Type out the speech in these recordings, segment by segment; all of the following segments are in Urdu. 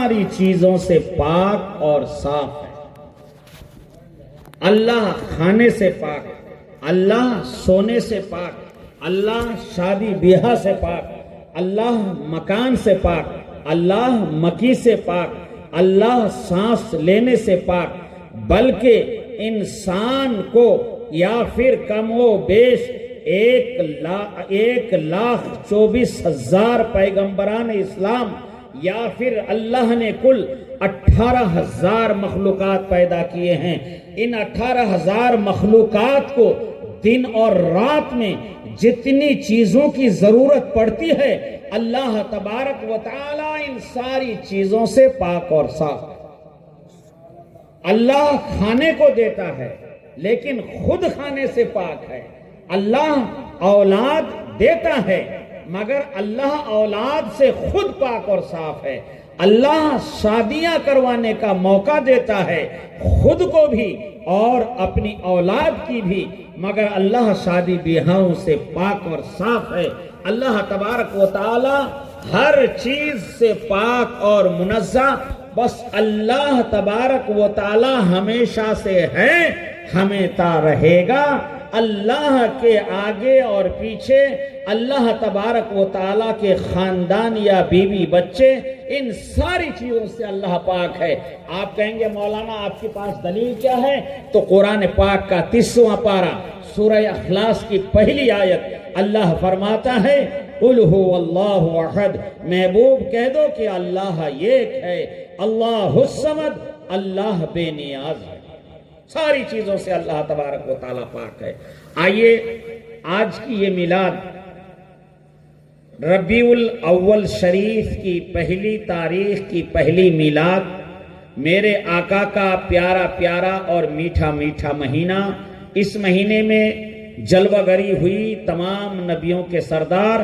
ساری چیزوں سے پاک اور صاف ہے۔ اللہ کھانے سے پاک، اللہ سونے سے پاک، اللہ شادی بیاہ سے پاک، اللہ مکان سے پاک، اللہ مکی سے پاک، اللہ سانس لینے سے پاک، بلکہ انسان کو یا پھر کم و بیش 1,24,000 پیغمبران اسلام یا پھر اللہ نے کل 18,000 مخلوقات پیدا کیے ہیں۔ ان 18,000 مخلوقات کو دن اور رات میں جتنی چیزوں کی ضرورت پڑتی ہے، اللہ تبارک و تعالی ان ساری چیزوں سے پاک اور صاف ہے۔ اللہ کھانے کو دیتا ہے لیکن خود کھانے سے پاک ہے۔ اللہ اولاد دیتا ہے مگر اللہ اولاد سے خود پاک اور صاف ہے۔ اللہ شادیاں کروانے کا موقع دیتا ہے، خود کو بھی اور اپنی اولاد کی بھی، مگر اللہ شادی بیاہوں سے پاک اور صاف ہے۔ اللہ تبارک و تعالی ہر چیز سے پاک اور منزہ، بس اللہ تبارک و تعالی ہمیشہ سے ہے، ہمیشہ رہے گا۔ اللہ کے آگے اور پیچھے اللہ تبارک و تعالیٰ کے خاندان یا بیوی بچے، ان ساری چیزوں سے اللہ پاک ہے۔ آپ کہیں گے مولانا آپ کے پاس دلیل کیا ہے؟ تو قرآن پاک کا 30واں پارہ سورہ اخلاص کی پہلی آیت، اللہ فرماتا ہے قُلْ هُوَ اللَّهُ أَحَدٌ، محبوب کہہ دو کہ اللہ ایک ہے، اللہ الصمد، اللہ بے نیاز ہے۔ ساری چیزوں سے اللہ تبارک و تعالیٰ پاک ہے۔ آئیے آج کی یہ میلاد، ربیع الاول شریف کی پہلی تاریخ کی پہلی میلاد، میرے آقا کا پیارا پیارا اور میٹھا میٹھا مہینہ، اس مہینے میں جلوہ گری ہوئی تمام نبیوں کے سردار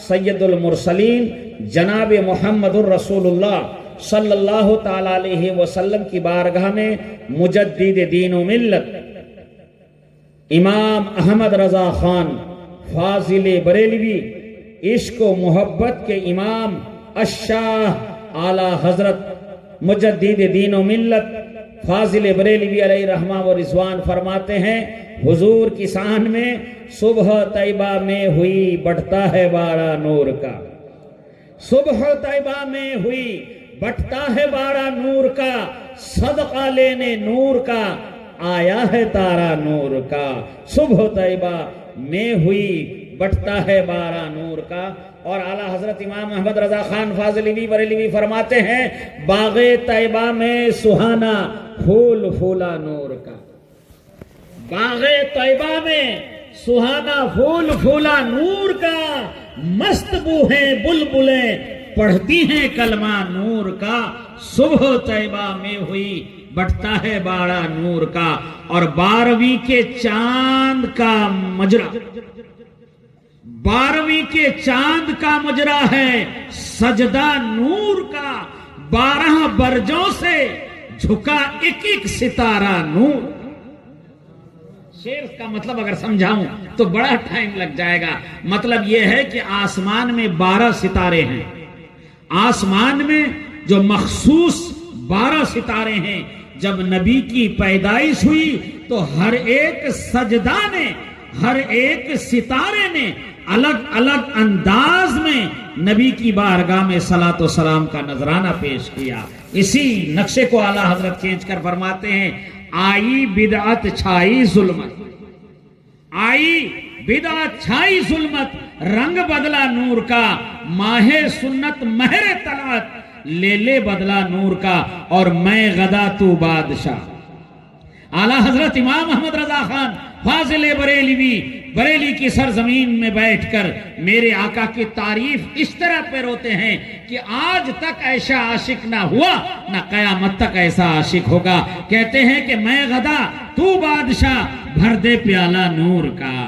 سید المرسلین جناب محمد الرسول اللہ صلی اللہ تعالیٰ علیہ وسلم کی بارگاہ میں مجدد دین و ملت امام احمد رضا خان فاضل بریلوی، عشق و محبت کے امام الشاہ اعلی حضرت مجدد دین و ملت فاضل بریلوی علیہ رحمہ و رضوان فرماتے ہیں، حضور کی شان میں صبح طیبہ میں ہوئی بڑھتا ہے بارہ نور کا، صبح طیبہ میں ہوئی بٹتا ہے بارہ نور کا، صدقہ لینے نور کا آیا ہے تارا نور کا، صبح طیبہ میں ہوئی بٹتا ہے بارہ نور کا۔ اور اعلیٰ حضرت امام احمد رضا خان فاضلی بریلوی فرماتے ہیں، باغ طیبہ میں سہانا پھول پھولا نور کا، باغ طیبہ میں سہانا پھول پھولا نور کا، مست بوہیں بلبلیں پڑھتی ہیں کلمہ نور کا، صبح طیبہ میں ہوئی بٹتا ہے بارہ نور کا۔ اور 12ویں کے چاند کا مجرا، 12ویں کے چاند کا مجرا ہے سجدہ نور کا، 12 برجوں سے جھکا ایک ایک ستارہ نور۔ شعر کا مطلب اگر سمجھاؤں تو بڑا ٹائم لگ جائے گا۔ مطلب یہ ہے کہ آسمان میں 12 ستارے ہیں، آسمان میں جو مخصوص 12 ستارے ہیں۔ جب نبی کی پیدائش ہوئی تو ہر ایک سجدہ نے، ہر ایک ستارے نے الگ الگ انداز میں نبی کی بارگاہ میں صلاۃ و سلام کا نذرانہ پیش کیا۔ اسی نقشے کو اعلیٰ حضرت کھینچ کر فرماتے ہیں، آئی بدعت چھائی ظلمت، آئی بدعت چھائی ظلمت، رنگ بدلا نور کا، ماہ سنت مہر طلعت، لے لے بدلا نور کا، اور میں غدا تو بادشاہ۔ اعلیٰ حضرت امام احمد رضا خان فاضل بریلوی بریلی کی سرزمین میں بیٹھ کر میرے آقا کی تعریف اس طرح پہ روتے ہیں کہ آج تک ایسا عاشق نہ ہوا، نہ قیامت تک ایسا عاشق ہوگا۔ کہتے ہیں کہ میں غدا تو بادشاہ، بھر دے پیالہ نور کا،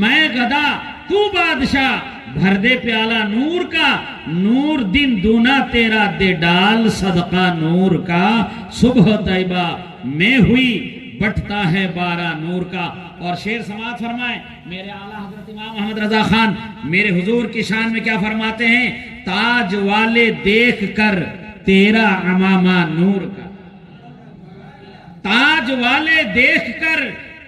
میں غدا تو بادشاہ، بھر دے پیالہ نور کا، نور دن دونا تیرا دے ڈال صدقہ نور کا، صبح طیبہ میں ہوئی بٹتا ہے بارہ نور کا۔ اور شعر سماعت فرمائیں میرے اعلیٰ حضرت امام احمد رضا خان میرے حضور کی شان میں کیا فرماتے ہیں، تاج والے دیکھ کر تیرا عمامہ نور کا، تاج والے دیکھ کر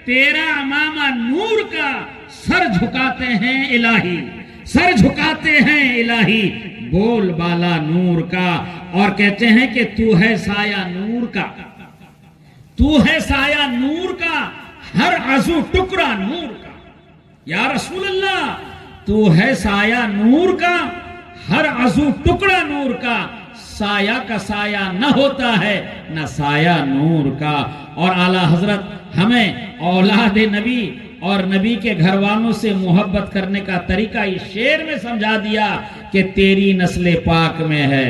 تیرا عمامہ نور کا، سر جھکاتے ہیں الہی، سر جھکاتے ہیں الہی بول بالا نور کا، اور کہتے ہیں کہ تو ہے سایہ نور کا، تو ہے سایہ نور کا، ہر عضو ٹکڑا نور کا۔ یا رسول اللہ تو ہے سایہ نور کا، ہر عضو ٹکڑا نور کا، سایہ کا سایہ نہ ہوتا ہے نہ سایہ نور کا۔ اور اعلیٰ حضرت ہمیں اولاد نبی اور نبی کے گھر والوں سے محبت کرنے کا طریقہ اس شعر میں سمجھا دیا کہ تیری نسل پاک میں ہے،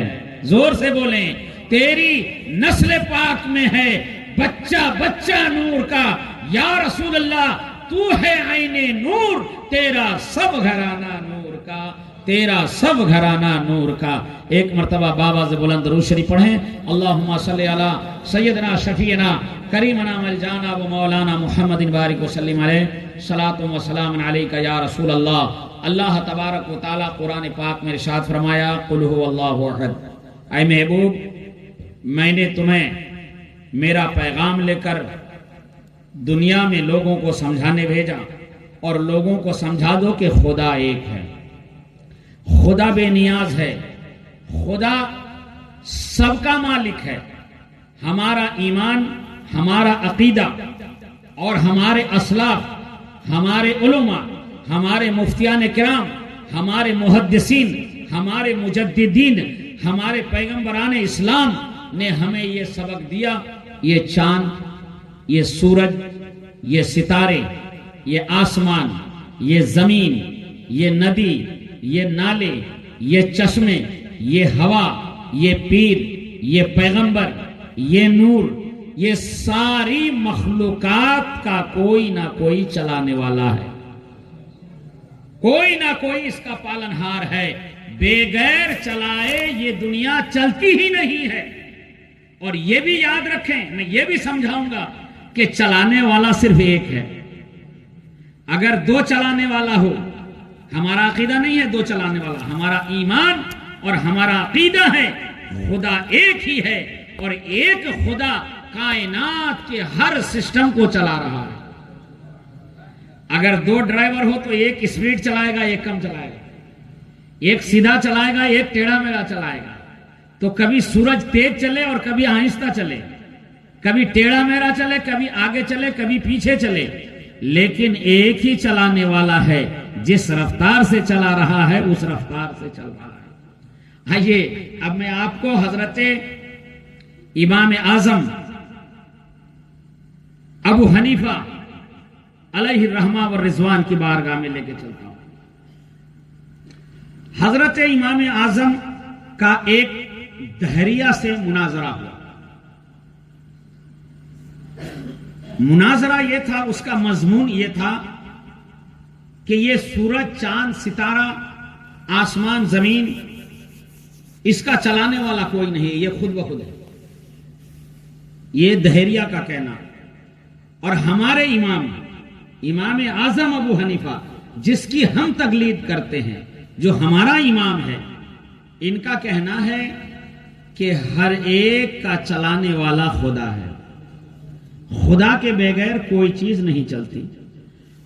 زور سے بولیں، تیری نسل پاک میں ہے بچہ بچہ نور کا۔ یا رسول اللہ تو ہے عین نور، تیرا سب گھرانہ نور کا، تیرا سب گھرانہ نور کا۔ ایک مرتبہ بابا سے بلند درود شریف پڑھیں، اللہم صلی علی سیدنا شفیعنا کریمنا ملجانا و مولانا محمد بارک وسلم علیہ، صلاۃ و سلام علیکہ یا رسول اللہ۔ اللہ تبارک و تعالیٰ قرآن پاک میں ارشاد فرمایا، قل هو اللہ احد، اے محبوب میں نے تمہیں میرا پیغام لے کر دنیا میں لوگوں کو سمجھانے بھیجا، اور لوگوں کو سمجھا دو کہ خدا ایک ہے، خدا بے نیاز ہے، خدا سب کا مالک ہے۔ ہمارا ایمان، ہمارا عقیدہ اور ہمارے اسلاف، ہمارے علماء، ہمارے مفتیان کرام، ہمارے محدثین، ہمارے مجددین، ہمارے پیغمبران اسلام نے ہمیں یہ سبق دیا، یہ چاند، یہ سورج، یہ ستارے، یہ آسمان، یہ زمین، یہ ندی، یہ نالے، یہ چشمے، یہ ہوا، یہ پیر، یہ پیغمبر، یہ نور، یہ ساری مخلوقات کا کوئی نہ کوئی چلانے والا ہے، کوئی نہ کوئی اس کا پالنہار ہے۔ بغیر چلائے یہ دنیا چلتی ہی نہیں ہے۔ اور یہ بھی یاد رکھیں، میں یہ بھی سمجھاؤں گا کہ چلانے والا صرف ایک ہے۔ اگر دو چلانے والا ہو، ہمارا عقیدہ نہیں ہے دو چلانے والا، ہمارا ایمان اور ہمارا عقیدہ ہے خدا ایک ہی ہے، اور ایک خدا کائنات کے ہر سسٹم کو چلا رہا ہے۔ اگر دو ڈرائیور ہو تو ایک اسپیڈ چلائے گا، ایک کم چلائے گا، ایک سیدھا چلائے گا، ایک ٹیڑھا میڑھا چلائے گا، تو کبھی سورج تیز چلے اور کبھی آہستہ چلے، کبھی ٹیڑھا میڑھا چلے، کبھی آگے چلے، کبھی پیچھے چلے، لیکن ایک ہی چلانے والا ہے، جس رفتار سے چلا رہا ہے اس رفتار سے چل رہا ہے۔ آئیے اب میں آپ کو حضرت امام اعظم ابو حنیفہ علیہ الرحمہ والرضوان کی بارگاہ میں لے کے چلتا ہوں۔ حضرت امام اعظم کا ایک دہریہ سے مناظرہ ہوا۔ مناظرہ یہ تھا، اس کا مضمون یہ تھا کہ یہ سورج، چاند، ستارہ، آسمان، زمین، اس کا چلانے والا کوئی نہیں، یہ خود بخود ہے، یہ دہریہ کا کہنا۔ اور ہمارے امام اعظم ابو حنیفہ، جس کی ہم تقلید کرتے ہیں، جو ہمارا امام ہے، ان کا کہنا ہے کہ ہر ایک کا چلانے والا خدا ہے، خدا کے بغیر کوئی چیز نہیں چلتی۔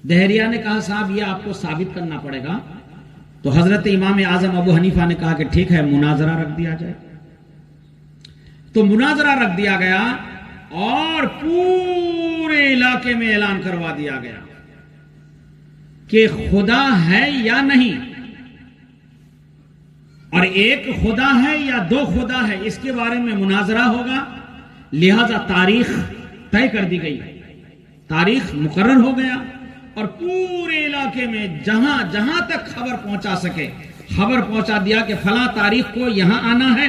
دہریہ نے کہا صاحب یہ آپ کو ثابت کرنا پڑے گا، تو حضرت امام اعظم ابو حنیفہ نے کہا کہ ٹھیک ہے مناظرہ رکھ دیا جائے۔ تو مناظرہ رکھ دیا گیا اور پورے علاقے میں اعلان کروا دیا گیا کہ خدا ہے یا نہیں، اور ایک خدا ہے یا دو خدا ہے، اس کے بارے میں مناظرہ ہوگا۔ لہذا تاریخ طے کر دی گئی، تاریخ مقرر ہو گیا، اور پورے علاقے میں جہاں جہاں تک خبر پہنچا سکے خبر پہنچا دیا کہ فلاں تاریخ کو یہاں آنا ہے،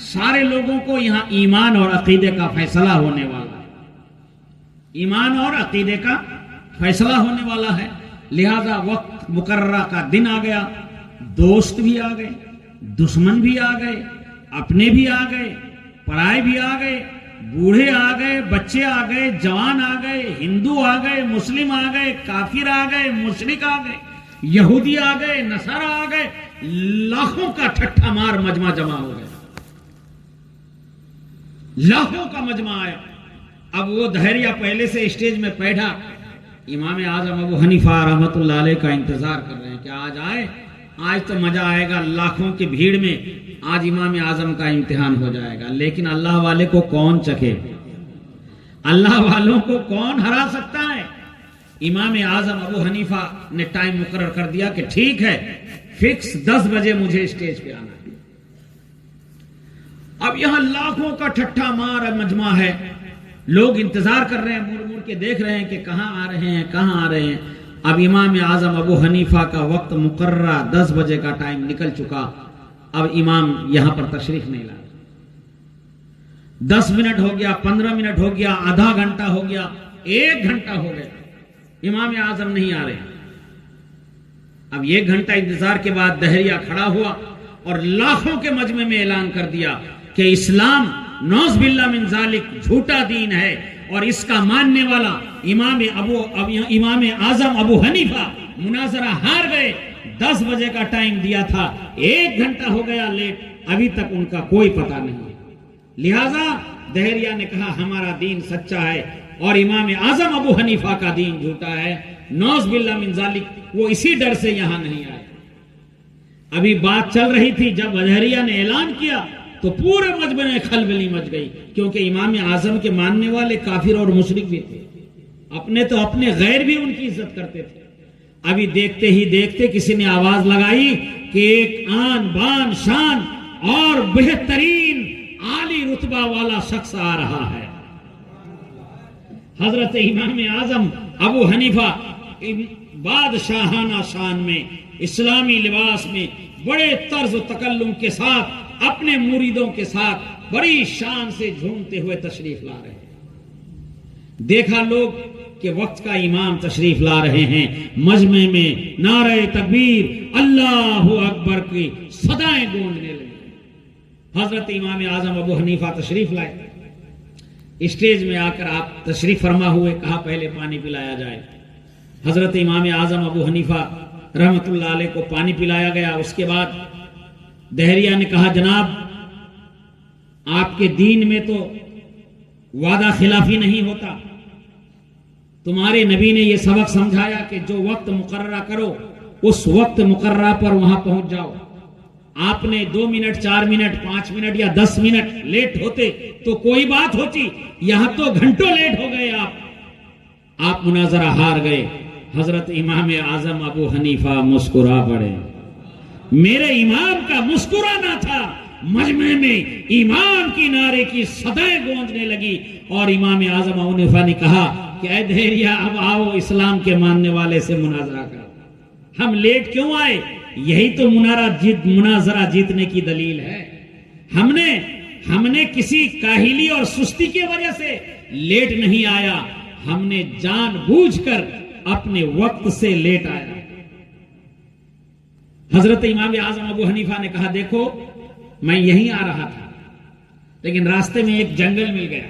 سارے لوگوں کو یہاں ایمان اور عقیدے کا فیصلہ ہونے والا ہے، ایمان اور عقیدے کا فیصلہ ہونے والا ہے۔ لہذا وقت مقررہ کا دن آ گیا، دوست بھی آ گئے، دشمن بھی آ گئے، اپنے بھی آ گئے، پرائے بھی آ گئے، بوڑھے آ گئے، بچے آ گئے، جوان آ گئے، ہندو آ گئے، مسلم آ گئے، کافر آ گئے، مشرک آ گئے، یہودی آ گئے، نصارہ آ گئے، لاکھوں کا ٹھٹھا مار مجمع جمع ہو گیا۔ لاکھوں کا مجمع آیا. اب وہ دہریہ پہلے سے اسٹیج میں بیٹھا, امام اعظم ابو حنیفہ رحمۃ اللہ علیہ کا انتظار کر رہے ہیں کہ آج آئے, آج تو مزہ آئے گا, لاکھوں کی بھیڑ میں آج امام اعظم کا امتحان ہو جائے گا. لیکن اللہ والے کو کون چکھے, اللہ والوں کو کون ہرا سکتا ہے. امام اعظم ابو حنیفہ نے ٹائم مقرر کر دیا کہ ٹھیک ہے, فکس 10 بجے مجھے اسٹیج پہ آنا ہے. اب یہاں لاکھوں کا ٹھٹھا مار مجمع ہے, لوگ انتظار کر رہے ہیں, مڑ مڑ کے دیکھ رہے ہیں کہ کہاں آ رہے ہیں, کہاں آ رہے ہیں. اب امام اعظم ابو حنیفہ کا وقت مقررہ 10 بجے کا ٹائم نکل چکا. اب امام یہاں پر تشریف نہیں لائے. 10 منٹ ہو گیا, 15 منٹ ہو گیا, آدھا گھنٹہ ہو گیا, 1 گھنٹہ ہو گیا, امام اعظم نہیں آ رہے. اب 1 گھنٹہ انتظار کے بعد دہریہ کھڑا ہوا اور لاکھوں کے مجمع میں اعلان کر دیا کہ اسلام نعوذ باللہ من ذالک جھوٹا دین ہے, اور اس کا ماننے والا امام اعظم ابو حنیفہ مناظرہ ہار گئے. 10 بجے کا ٹائم دیا تھا, 1 گھنٹہ ہو گیا لیٹ, ابھی تک ان کا کوئی پتہ نہیں. لہذا دہریہ نے کہا ہمارا دین سچا ہے اور امام اعظم ابو حنیفہ کا دین جھوٹا ہے, نعوذ باللہ من ذالک. وہ اسی ڈر سے یہاں نہیں آئے. ابھی بات چل رہی تھی, جب دہریہ نے اعلان کیا تو پورے مجمع میں کھلبلی مچ گئی, کیونکہ امام اعظم کے ماننے والے کافر اور مشرک بھی تھے, اپنے تو اپنے غیر بھی ان کی عزت کرتے تھے. ابھی دیکھتے ہی دیکھتے کسی نے آواز لگائی کہ ایک آن بان شان اور بہترین عالی رتبہ والا شخص آ رہا ہے. حضرت امام اعظم ابو حنیفہ بادشاہانہ شان میں, اسلامی لباس میں, بڑے طرز و تکلم کے ساتھ, اپنے مریدوں کے ساتھ بڑی شان سے جھومتے ہوئے تشریف لا رہے ہیں. دیکھا لوگ کہ وقت کا امام تشریف لا رہے ہیں, مجمع میں نعرہ تکبیر اللہ اکبر کی صدائیں گونجنے لگی. حضرت امام اعظم ابو حنیفہ تشریف لائے, اسٹیج میں آ کر آپ تشریف فرما ہوئے, کہا پہلے پانی پلایا جائے. حضرت امام اعظم ابو حنیفہ رحمت اللہ علیہ کو پانی پلایا گیا. اس کے بعد دہریہ نے کہا جناب آپ کے دین میں تو وعدہ خلافی نہیں ہوتا, تمہارے نبی نے یہ سبق سمجھایا کہ جو وقت مقررہ کرو اس وقت مقررہ پر وہاں پہنچ جاؤ. آپ نے 2 منٹ 4 منٹ 5 منٹ یا 10 منٹ لیٹ ہوتے تو کوئی بات ہوتی, یہاں تو گھنٹوں لیٹ ہو گئے. آپ مناظرہ ہار گئے. حضرت امام اعظم ابو حنیفہ مسکرا پڑے. میرے امام کا مسکرانا تھا, مجمع میں امام کی نعرے کی صدائیں گونجنے لگی, اور امام اعظم ابو حنیفہ نے کہا کہ اے دہریہ اب آؤ اسلام کے ماننے والے سے مناظرہ کرو. ہم لیٹ کیوں آئے؟ یہی تو مناظرہ جیتنے کی دلیل ہے. ہم نے کسی کاہلی اور سستی کی وجہ سے لیٹ نہیں آیا, ہم نے جان بوجھ کر اپنے وقت سے لیٹ آیا. حضرت امام اعظم ابو حنیفہ نے کہا دیکھو میں یہیں آ رہا تھا, لیکن راستے میں ایک جنگل مل گیا.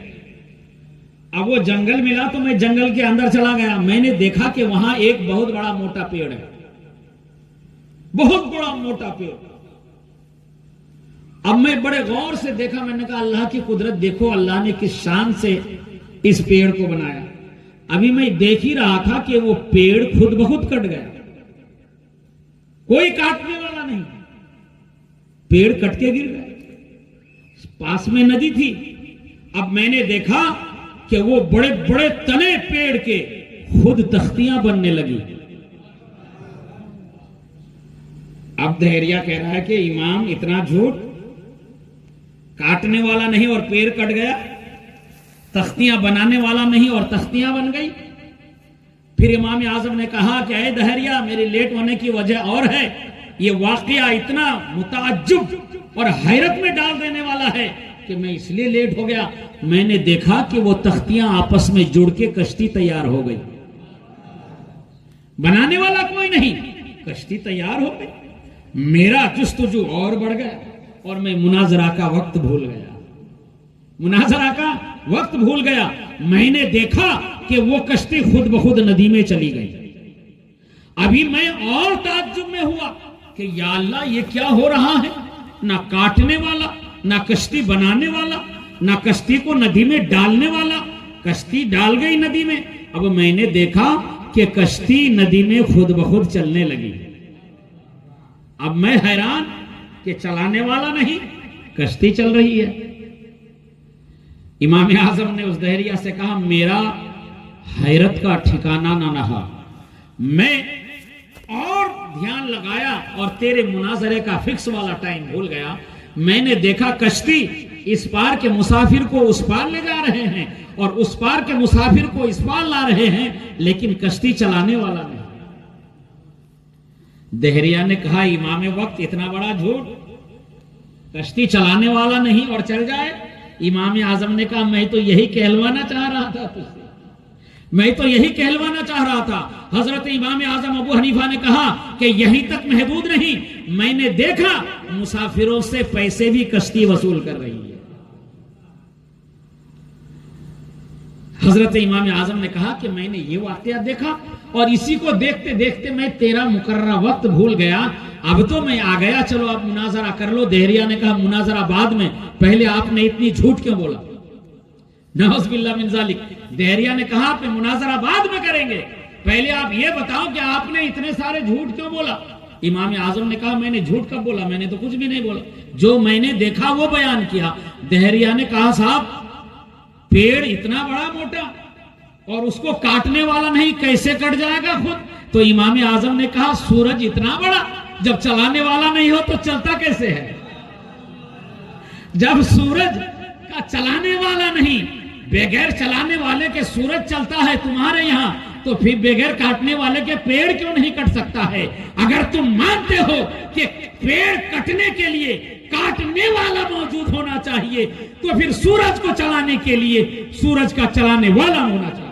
اب وہ جنگل ملا تو میں جنگل کے اندر چلا گیا. میں نے دیکھا کہ وہاں ایک بہت بڑا موٹا پیڑ ہے, بہت بڑا موٹا پیڑ. اب میں بڑے غور سے دیکھا, میں نے کہا اللہ کی قدرت دیکھو, اللہ نے کس شان سے اس پیڑ کو بنایا. ابھی میں دیکھ ہی رہا تھا کہ وہ پیڑ خود بخود کٹ گیا, کوئی کاٹنے والا نہیں, پیڑ کٹ کے گر گیا. پاس میں ندی تھی. اب میں نے دیکھا کہ وہ بڑے بڑے تنے پیڑ کے خود تختیاں بننے لگی. اب دہریہ کہہ رہا ہے کہ امام اتنا جھوٹ, کاٹنے والا نہیں اور پیڑ کٹ گیا, تختیاں بنانے والا نہیں اور تختیاں بن گئی. پھر امام اعظم نے کہا کہ اے دہریہ میرے لیٹ ہونے کی وجہ اور ہے, یہ واقعہ اتنا متعجب اور حیرت میں ڈال دینے والا ہے کہ میں اس لیے لیٹ ہو گیا. میں نے دیکھا کہ وہ تختیاں آپس میں جڑ کے کشتی تیار ہو گئی. بنانے والا کوئی نہیں, کشتی تیار ہو گئی. میرا جستجو اور بڑھ گیا اور میں مناظرہ کا وقت بھول گیا. مناظرہ کا وقت بھول گیا. میں نے دیکھا کہ وہ کشتی خود بخود ندی میں چلی گئی. ابھی میں اور تعجب میں ہوا کہ یا اللہ یہ کیا ہو رہا ہے, نہ کاٹنے والا نہ کشتی بنانے والا. نہ کشتی کو ندی میں ڈالنے والا. کشتی ڈال گئی ندی میں. اب میں نے دیکھا کہ کشتی ندی میں خود بخود چلنے لگی. اب میں حیران کہ چلانے والا نہیں, کشتی چل رہی ہے. امام اعظم نے اس دہریہ سے کہا میرا حیرت کا ٹھکانہ نہ رہا. میں اور دھیان لگایا اور تیرے مناظرے کا فکس والا ٹائم بھول گیا. میں نے دیکھا کشتی اس پار کے مسافر کو اس پار لے جا رہے ہیں اور اس پار کے مسافر کو اس پار لا رہے ہیں, لیکن کشتی چلانے والا نہیں. دہریہ نے کہا امام وقت اتنا بڑا جھوٹ, کشتی چلانے والا نہیں اور چل جائے. امام اعظم نے کہا میں تو یہی کہلوانا چاہ رہا تھا تجھ سے, میں تو یہی کہلوانا چاہ رہا تھا. حضرت امام اعظم ابو حنیفہ نے کہا کہ یہیں تک محدود نہیں, میں نے دیکھا مسافروں سے پیسے بھی کشتی وصول کر رہی ہے. حضرت امام اعظم نے کہا کہ میں نے یہ واقعہ دیکھا اور اسی کو دیکھتے دیکھتے میں تیرا مقررہ وقت بھول گیا. اب تو میں آ گیا, چلو اب مناظرہ کر لو. دہریہ نے کہا مناظرہ بعد میں, پہلے آپ نے اتنی جھوٹ کیوں بولا؟ نعوذ باللہ من ذالک. دہریہ نے کہا کہ مناظرہ بعد میں کریں گے, پہلے آپ یہ بتاؤ کہ آپ نے اتنے سارے جھوٹ کیوں بولا؟ امام اعظم نے کہا میں نے جھوٹ کب بولا؟ میں نے تو کچھ بھی نہیں بولا, جو میں نے دیکھا وہ بیان کیا. دہریہ نے کہا صاحب پیڑ اتنا بڑا موٹا اور اس کو کاٹنے والا نہیں, کیسے کٹ جائے گا خود؟ تو امام اعظم نے کہا سورج اتنا بڑا جب چلانے والا نہیں ہو تو چلتا کیسے ہے؟ جب سورج کا چلانے والا نہیں, بغیر چلانے والے کے سورج چلتا ہے تمہارے یہاں, تو پھر بغیر کاٹنے والے کے پیڑ کیوں نہیں کٹ سکتا ہے؟ اگر تم مانتے ہو کہ پیڑ کٹنے کے لیے کاٹنے والا موجود ہونا چاہیے تو پھر سورج کو چلانے کے لیے سورج کا چلانے والا ہونا چاہیے.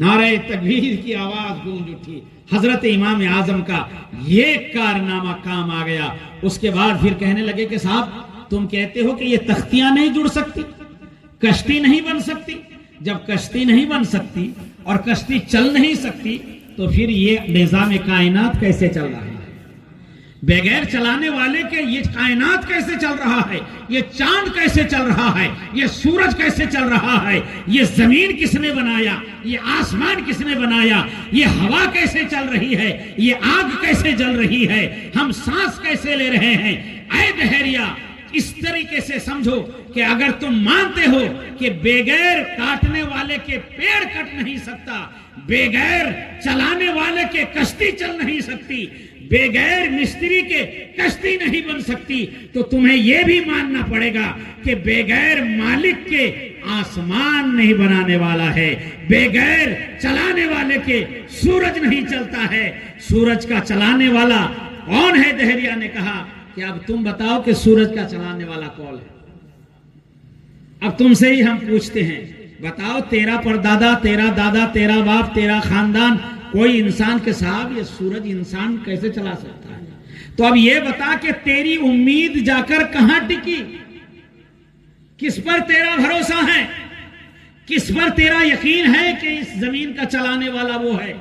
نعرہ تکبیر کی آواز گونج اٹھی. حضرت امام اعظم کا یہ کارنامہ کام آ گیا. اس کے بعد پھر کہنے لگے کہ صاحب تم کہتے ہو کہ یہ تختیاں نہیں جڑ سکتی, کشتی نہیں بن سکتی. جب کشتی نہیں بن سکتی اور کشتی چل نہیں سکتی تو پھر یہ نظام کائنات کیسے چل رہا ہے؟ بغیر چلانے والے کے یہ کائنات کیسے چل رہا ہے؟ یہ چاند کیسے چل رہا ہے؟ یہ سورج کیسے چل رہا ہے؟ یہ زمین کس نے بنایا؟ یہ آسمان کس نے بنایا؟ یہ ہوا کیسے چل رہی ہے؟ یہ آگ کیسے جل رہی ہے؟ ہم سانس کیسے لے رہے ہیں؟ اے دہریہ اس طریقے سے سمجھو کہ اگر تم مانتے ہو کہ بغیر کاٹنے والے کے پیڑ کٹ نہیں سکتا, بغیر چلانے والے کے کشتی چل نہیں سکتی, بغیر مستری کے کشتی نہیں بن سکتی, تو تمہیں یہ بھی ماننا پڑے گا کہ بغیر مالک کے آسمان نہیں بنانے والا ہے, بغیر چلانے والے کے سورج نہیں چلتا ہے. سورج کا چلانے والا کون ہے؟ دہریہ نے کہا کہ اب تم بتاؤ کہ سورج کا چلانے والا کون ہے؟ اب تم سے ہی ہم پوچھتے ہیں, بتاؤ تیرا پردادا, تیرا دادا, تیرا باپ, تیرا خاندان, کوئی انسان کے صاحب یہ سورج انسان کیسے چلا سکتا ہے؟ تو اب یہ بتا کہ تیری امید جا کر کہاں ٹکی؟ کس پر تیرا بھروسہ ہے؟ کس پر تیرا یقین ہے کہ اس زمین کا چلانے والا وہ ہے,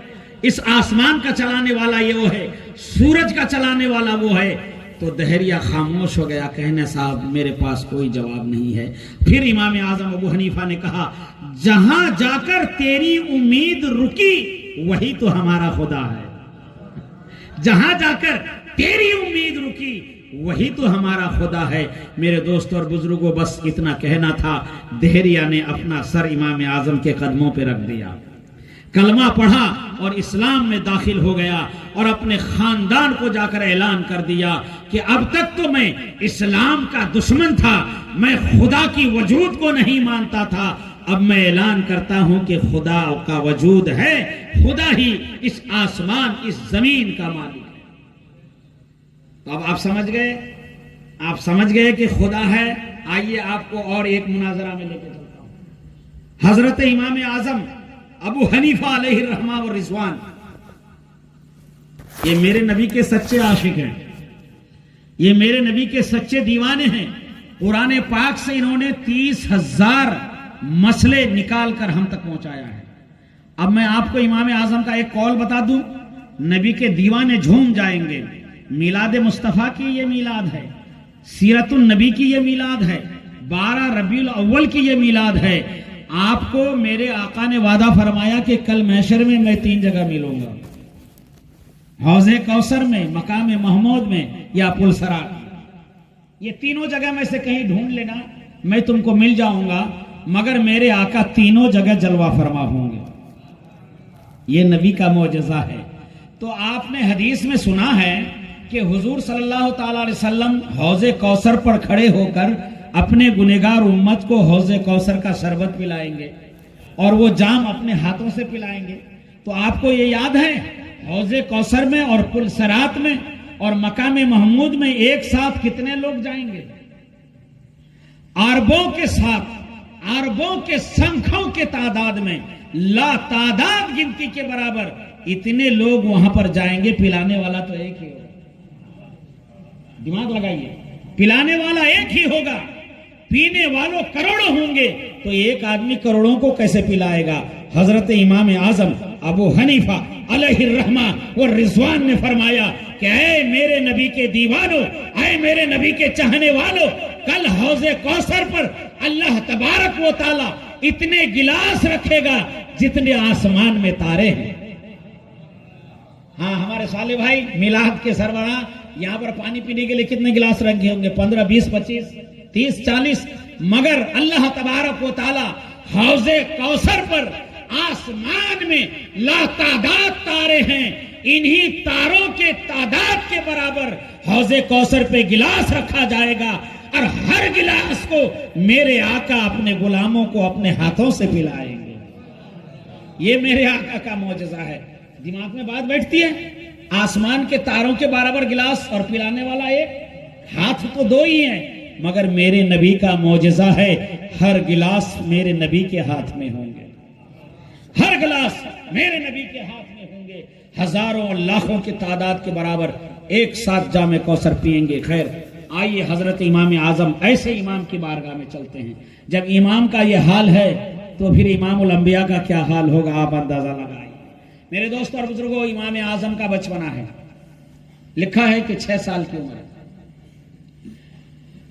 اس آسمان کا چلانے والا یہ وہ ہے, سورج کا چلانے والا وہ ہے؟ تو دہریہ خاموش ہو گیا, کہنے صاحب میرے پاس کوئی جواب نہیں ہے. پھر امام اعظم ابو حنیفہ نے کہا جہاں جا کر تیری امید رکی وہی تو ہمارا خدا ہے. جہاں جا کر تیری امید رکی وہی تو ہمارا خدا ہے. میرے دوستوں اور بزرگوں بس اتنا کہنا تھا. دہریہ نے اپنا سر امام اعظم کے قدموں پہ رکھ دیا, کلمہ پڑھا اور اسلام میں داخل ہو گیا اور اپنے خاندان کو جا کر اعلان کر دیا کہ اب تک تو میں اسلام کا دشمن تھا, میں خدا کی وجود کو نہیں مانتا تھا, اب میں اعلان کرتا ہوں کہ خدا کا وجود ہے, خدا ہی اس آسمان اس زمین کا مالک ہے. تو اب آپ سمجھ گئے کہ خدا ہے. آئیے آپ کو اور ایک مناظرہ میں لے کے چلتا ہوں. حضرت امام اعظم ابو حنیفہ علیہ الرحمہ والرضوان یہ میرے نبی کے سچے عاشق ہیں, یہ میرے نبی کے سچے دیوانے ہیں. قرآن پاک سے انہوں نے 30,000 مسئلے نکال کر ہم تک پہنچایا ہے. اب میں آپ کو امام اعظم کا ایک قول بتا دوں, نبی کے دیوانے جھوم جائیں گے. میلاد مصطفیٰ کی یہ میلاد ہے, سیرت النبی کی یہ میلاد ہے, 12 ربیع الاول کی یہ میلاد ہے. آپ کو میرے آقا نے وعدہ فرمایا کہ کل محشر میں میں 3 جگہ ملوں گا، حوض کوثر میں، مقام محمود میں یا پل صراط. یہ تینوں جگہ میں سے کہیں ڈھونڈ لینا، میں تم کو مل جاؤں گا، مگر میرے آقا تینوں جگہ جلوہ فرما ہوں گے. یہ نبی کا معجزہ ہے. تو آپ نے حدیث میں سنا ہے کہ حضور صلی اللہ تعالی علیہ وسلم حوض کوثر پر کھڑے ہو کر اپنے گنہگار امت کو حوض کوثر کا شربت پلائیں گے اور وہ جام اپنے ہاتھوں سے پلائیں گے. تو آپ کو یہ یاد ہے حوض کوثر میں اور پل صراط میں اور مقام محمود میں ایک ساتھ کتنے لوگ جائیں گے؟ اربوں کے ساتھ، اربوں کے سنکھوں کے تعداد میں، لا تعداد گنتی کے برابر اتنے لوگ وہاں پر جائیں گے. پلانے والا تو ایک ہی ہوگا. دماغ لگائیے، پلانے والا ایک ہی ہوگا، پینے والوں کروڑوں ہوں گے. تو ایک آدمی کروڑوں کو کیسے پلائے گا؟ حضرت امام اعظم ابو حنیفہ علیہ الرحمہ والرضوان نے فرمایا کہ اے میرے نبی کے دیوانوں، اے میرے نبی کے چاہنے والوں، کل حوض کوثر پر اللہ تبارک و تعالی اتنے گلاس رکھے گا جتنے آسمان میں تارے ہیں. ہاں ہمارے صالح بھائی میلاد کے سربراہ یہاں پر پانی پینے کے لیے کتنے گلاس رکھے ہوں گے؟ 15 20 25 30 40. مگر اللہ تبارک و تعالی حوض کوثر پر آسمان میں لا تعداد تارے ہیں، انہی تاروں کے تعداد کے برابر حوض کوثر پہ گلاس رکھا جائے گا اور ہر گلاس کو میرے آقا اپنے غلاموں کو اپنے ہاتھوں سے پلائیں گے. یہ میرے آقا کا معجزہ ہے. دماغ میں بات بیٹھتی ہے؟ آسمان کے تاروں کے برابر گلاس اور پلانے والا ایک. ہاتھ تو 2 ہی ہیں، مگر میرے نبی کا معجزہ ہے ہر گلاس میرے نبی کے ہاتھ میں ہوں گے، ہر گلاس میرے نبی کے ہاتھ میں ہوں گے. ہزاروں لاکھوں کی تعداد کے برابر ایک ساتھ جام کوثر پیئیں گے. خیر آئیے حضرت امام اعظم، ایسے امام کی بارگاہ میں چلتے ہیں. جب امام کا یہ حال ہے تو پھر امام الانبیاء کا کیا حال ہوگا آپ اندازہ لگائیں. میرے دوست اور بزرگوں، امام اعظم کا بچپنا ہے. لکھا ہے کہ 6 سال کی عمر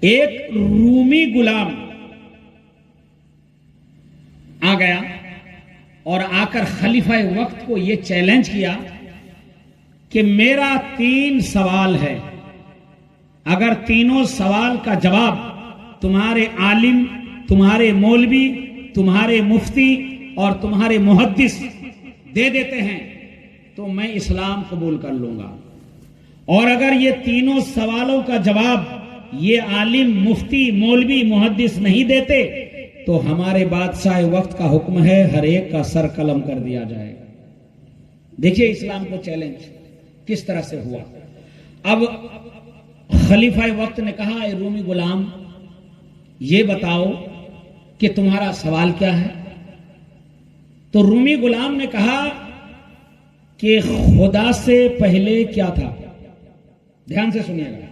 ایک رومی غلام آ گیا اور آ کر خلیفہ وقت کو یہ چیلنج کیا کہ میرا 3 سوال ہے، اگر تینوں سوال کا جواب تمہارے عالم، تمہارے مولوی، تمہارے مفتی اور تمہارے محدث دے دیتے ہیں تو میں اسلام قبول کر لوں گا، اور اگر یہ تینوں سوالوں کا جواب یہ عالم، مفتی، مولوی، محدث نہیں دیتے تو ہمارے بادشاہ وقت کا حکم ہے ہر ایک کا سر قلم کر دیا جائے گا. دیکھیے اسلام کو چیلنج کس طرح سے ہوا. اب خلیفہ وقت نے کہا اے رومی غلام یہ بتاؤ کہ تمہارا سوال کیا ہے. تو رومی غلام نے کہا کہ خدا سے پہلے کیا تھا. دھیان سے سنیے گا،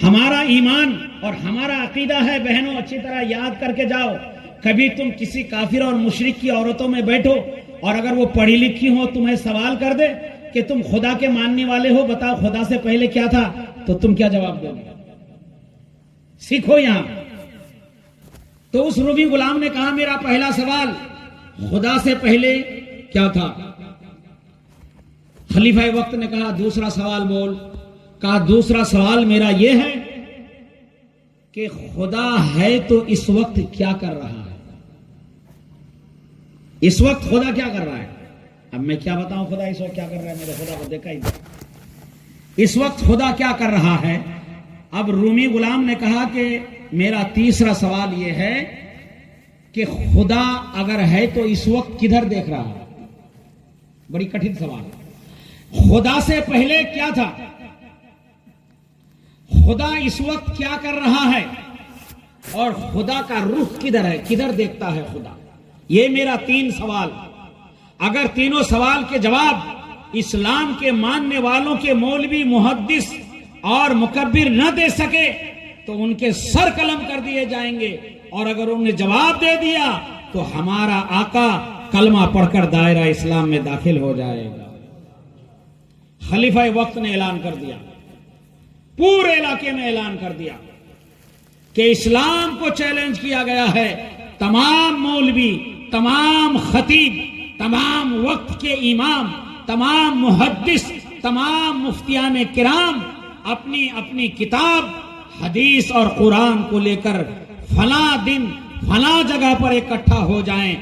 ہمارا ایمان اور ہمارا عقیدہ ہے بہنوں، اچھی طرح یاد کر کے جاؤ. کبھی تم کسی کافر اور مشرک کی عورتوں میں بیٹھو اور اگر وہ پڑھی لکھی ہو تمہیں سوال کر دے کہ تم خدا کے ماننے والے ہو، بتاؤ خدا سے پہلے کیا تھا، تو تم کیا جواب دو گے؟ سیکھو یہاں. تو اس رومی غلام نے کہا میرا پہلا سوال خدا سے پہلے کیا تھا. خلیفہ وقت نے کہا دوسرا سوال بول. کہا دوسرا سوال میرا یہ ہے کہ خدا ہے تو اس وقت کیا کر رہا ہے. اس وقت خدا کیا کر رہا ہے؟ اب میں کیا بتاؤں خدا اس وقت کیا کر رہا ہے، میرے خدا کو دیکھا ہی نہیں. اس وقت خدا کیا کر رہا ہے. اب رومی غلام نے کہا کہ میرا تیسرا سوال یہ ہے کہ خدا اگر ہے تو اس وقت کدھر دیکھ رہا ہے. بڑی کٹھن سوال. خدا سے پہلے کیا تھا، خدا اس وقت کیا کر رہا ہے، اور خدا کا رخ کدھر ہے، کدھر دیکھتا ہے خدا. یہ میرا 3 سوال. اگر تینوں سوال کے جواب اسلام کے ماننے والوں کے مولوی، محدث اور مکبر نہ دے سکے تو ان کے سر قلم کر دیے جائیں گے، اور اگر انہوں نے جواب دے دیا تو ہمارا آقا کلمہ پڑھ کر دائرہ اسلام میں داخل ہو جائے گا. خلیفہ وقت نے اعلان کر دیا، پورے علاقے میں اعلان کر دیا کہ اسلام کو چیلنج کیا گیا ہے. تمام مولوی، تمام خطیب، تمام وقت کے امام، تمام محدث، تمام مفتیان کرام اپنی اپنی کتاب حدیث اور قرآن کو لے کر فلاں دن فلاں جگہ پر اکٹھا ہو جائیں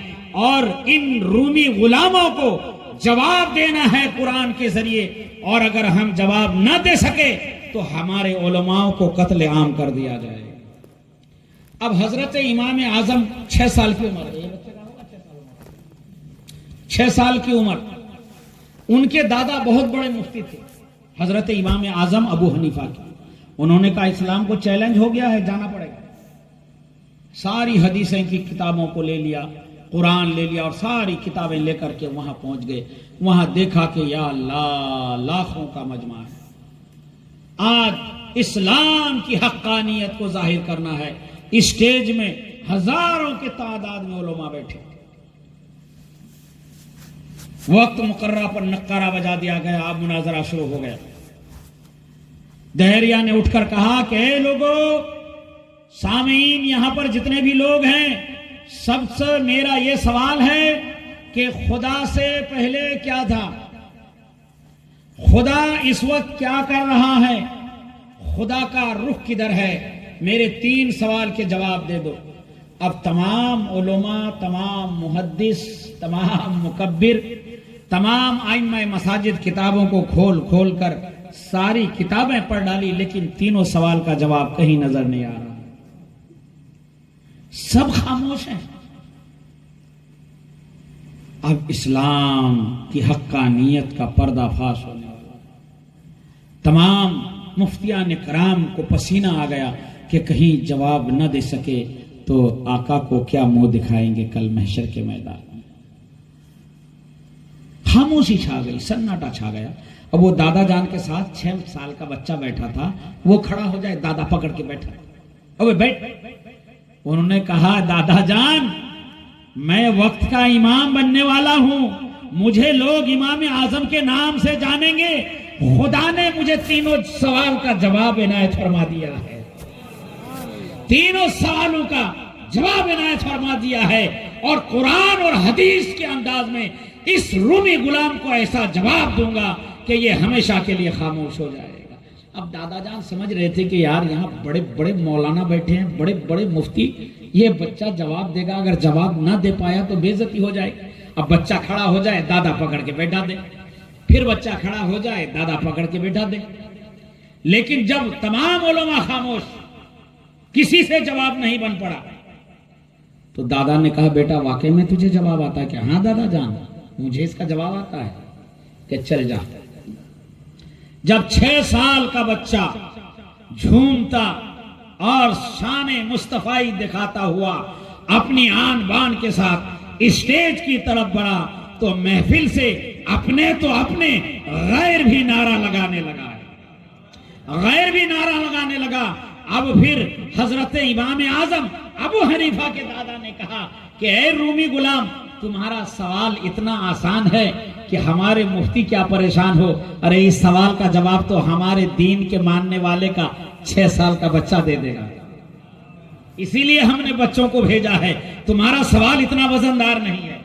اور ان رومی غلاموں کو جواب دینا ہے قرآن کے ذریعے. اور اگر ہم جواب نہ دے سکے تو ہمارے علماء کو قتل عام کر دیا جائے. اب حضرت امام اعظم 6 سال کی عمر ہے، 6 سال کی عمر. ان کے دادا بہت بڑے مفتی تھے، حضرت امام اعظم ابو حنیفہ کے. انہوں نے کہا اسلام کو چیلنج ہو گیا ہے، جانا پڑے گا. ساری حدیثیں کی کتابوں کو لے لیا، قرآن لے لیا اور ساری کتابیں لے کر کے وہاں پہنچ گئے. وہاں دیکھا کہ یا اللہ، لاکھوں کا مجمع ہے. آج اسلام کی حقانیت کو ظاہر کرنا ہے. اسٹیج میں ہزاروں کے تعداد میں علماء بیٹھے. وقت مقررہ پر نقارہ بجا دیا گیا. اب مناظرہ شروع ہو گیا. دہریہ نے اٹھ کر کہا کہ اے لوگو، سامعین، یہاں پر جتنے بھی لوگ ہیں، سب سے میرا یہ سوال ہے کہ خدا سے پہلے کیا تھا؟ خدا اس وقت کیا کر رہا ہے؟ خدا کا رخ کدھر ہے؟ میرے 3 سوال کے جواب دے دو. اب تمام علماء، تمام محدث، تمام مکبر، تمام ائمہ مساجد کتابوں کو کھول کھول کر ساری کتابیں پڑھ ڈالی، لیکن تینوں سوال کا جواب کہیں نظر نہیں آ رہا. سب خاموش ہیں. اب اسلام کی حقانیت کا پردہ فاش ہونے والا. تمام مفتیان کرام کو پسینہ آ گیا کہ کہیں جواب نہ دے سکے تو آقا کو کیا منہ دکھائیں گے کل محشر کے میدان میں. خاموشی چھا گئی، سناٹا چھا گیا. اب وہ دادا جان کے ساتھ 6 سال کا بچہ بیٹھا تھا، وہ کھڑا ہو جائے، دادا پکڑ کے بیٹھا. ابے بیٹھ. انہوں نے کہا دادا جان، میں وقت کا امام بننے والا ہوں، مجھے لوگ امام اعظم کے نام سے جانیں گے. خدا نے مجھے تینوں سوال کا جواب عنایت فرما دیا ہے. تینوں سوالوں کا جواب عنایت فرما دیا ہے اور قرآن اور حدیث کے انداز میں اس رومی غلام کو ایسا جواب دوں گا کہ یہ ہمیشہ کے لیے خاموش ہو جائے گا. اب دادا جان سمجھ رہے تھے کہ یار یہاں بڑے بڑے مولانا بیٹھے ہیں، بڑے بڑے مفتی، یہ بچہ جواب دے گا، اگر جواب نہ دے پایا تو بے عزتی ہو جائے. اب بچہ کھڑا ہو جائے، دادا پکڑ کے بیٹھا دے. پھر بچہ کھڑا ہو جائے، دادا پکڑ کے بیٹھا دے. لیکن جب تمام علماء خاموش، کسی سے جواب نہیں بن پڑا، تو دادا نے کہا بیٹا واقعی میں تجھے جواب آتا ہے؟ کہ ہاں دادا جان، مجھے اس کا جواب آتا ہے. کہ چل جا. جب 6 سال کا بچہ جھومتا اور شان مصطفی دکھاتا ہوا اپنی آن بان کے ساتھ اسٹیج کی طرف بڑھا تو محفل سے اپنے تو اپنے غیر بھی نعرہ لگانے لگا. غیر بھی نعرہ لگانے لگا. اب پھر حضرت امام اعظم ابو حنیفہ کے دادا نے کہا کہ اے رومی غلام، تمہارا سوال اتنا آسان ہے کہ ہمارے مفتی کیا پریشان ہو. ارے اس سوال کا جواب تو ہمارے دین کے ماننے والے کا 6 سال کا بچہ دے دے گا. اسی لیے ہم نے بچوں کو بھیجا ہے، تمہارا سوال اتنا وزندار نہیں ہے.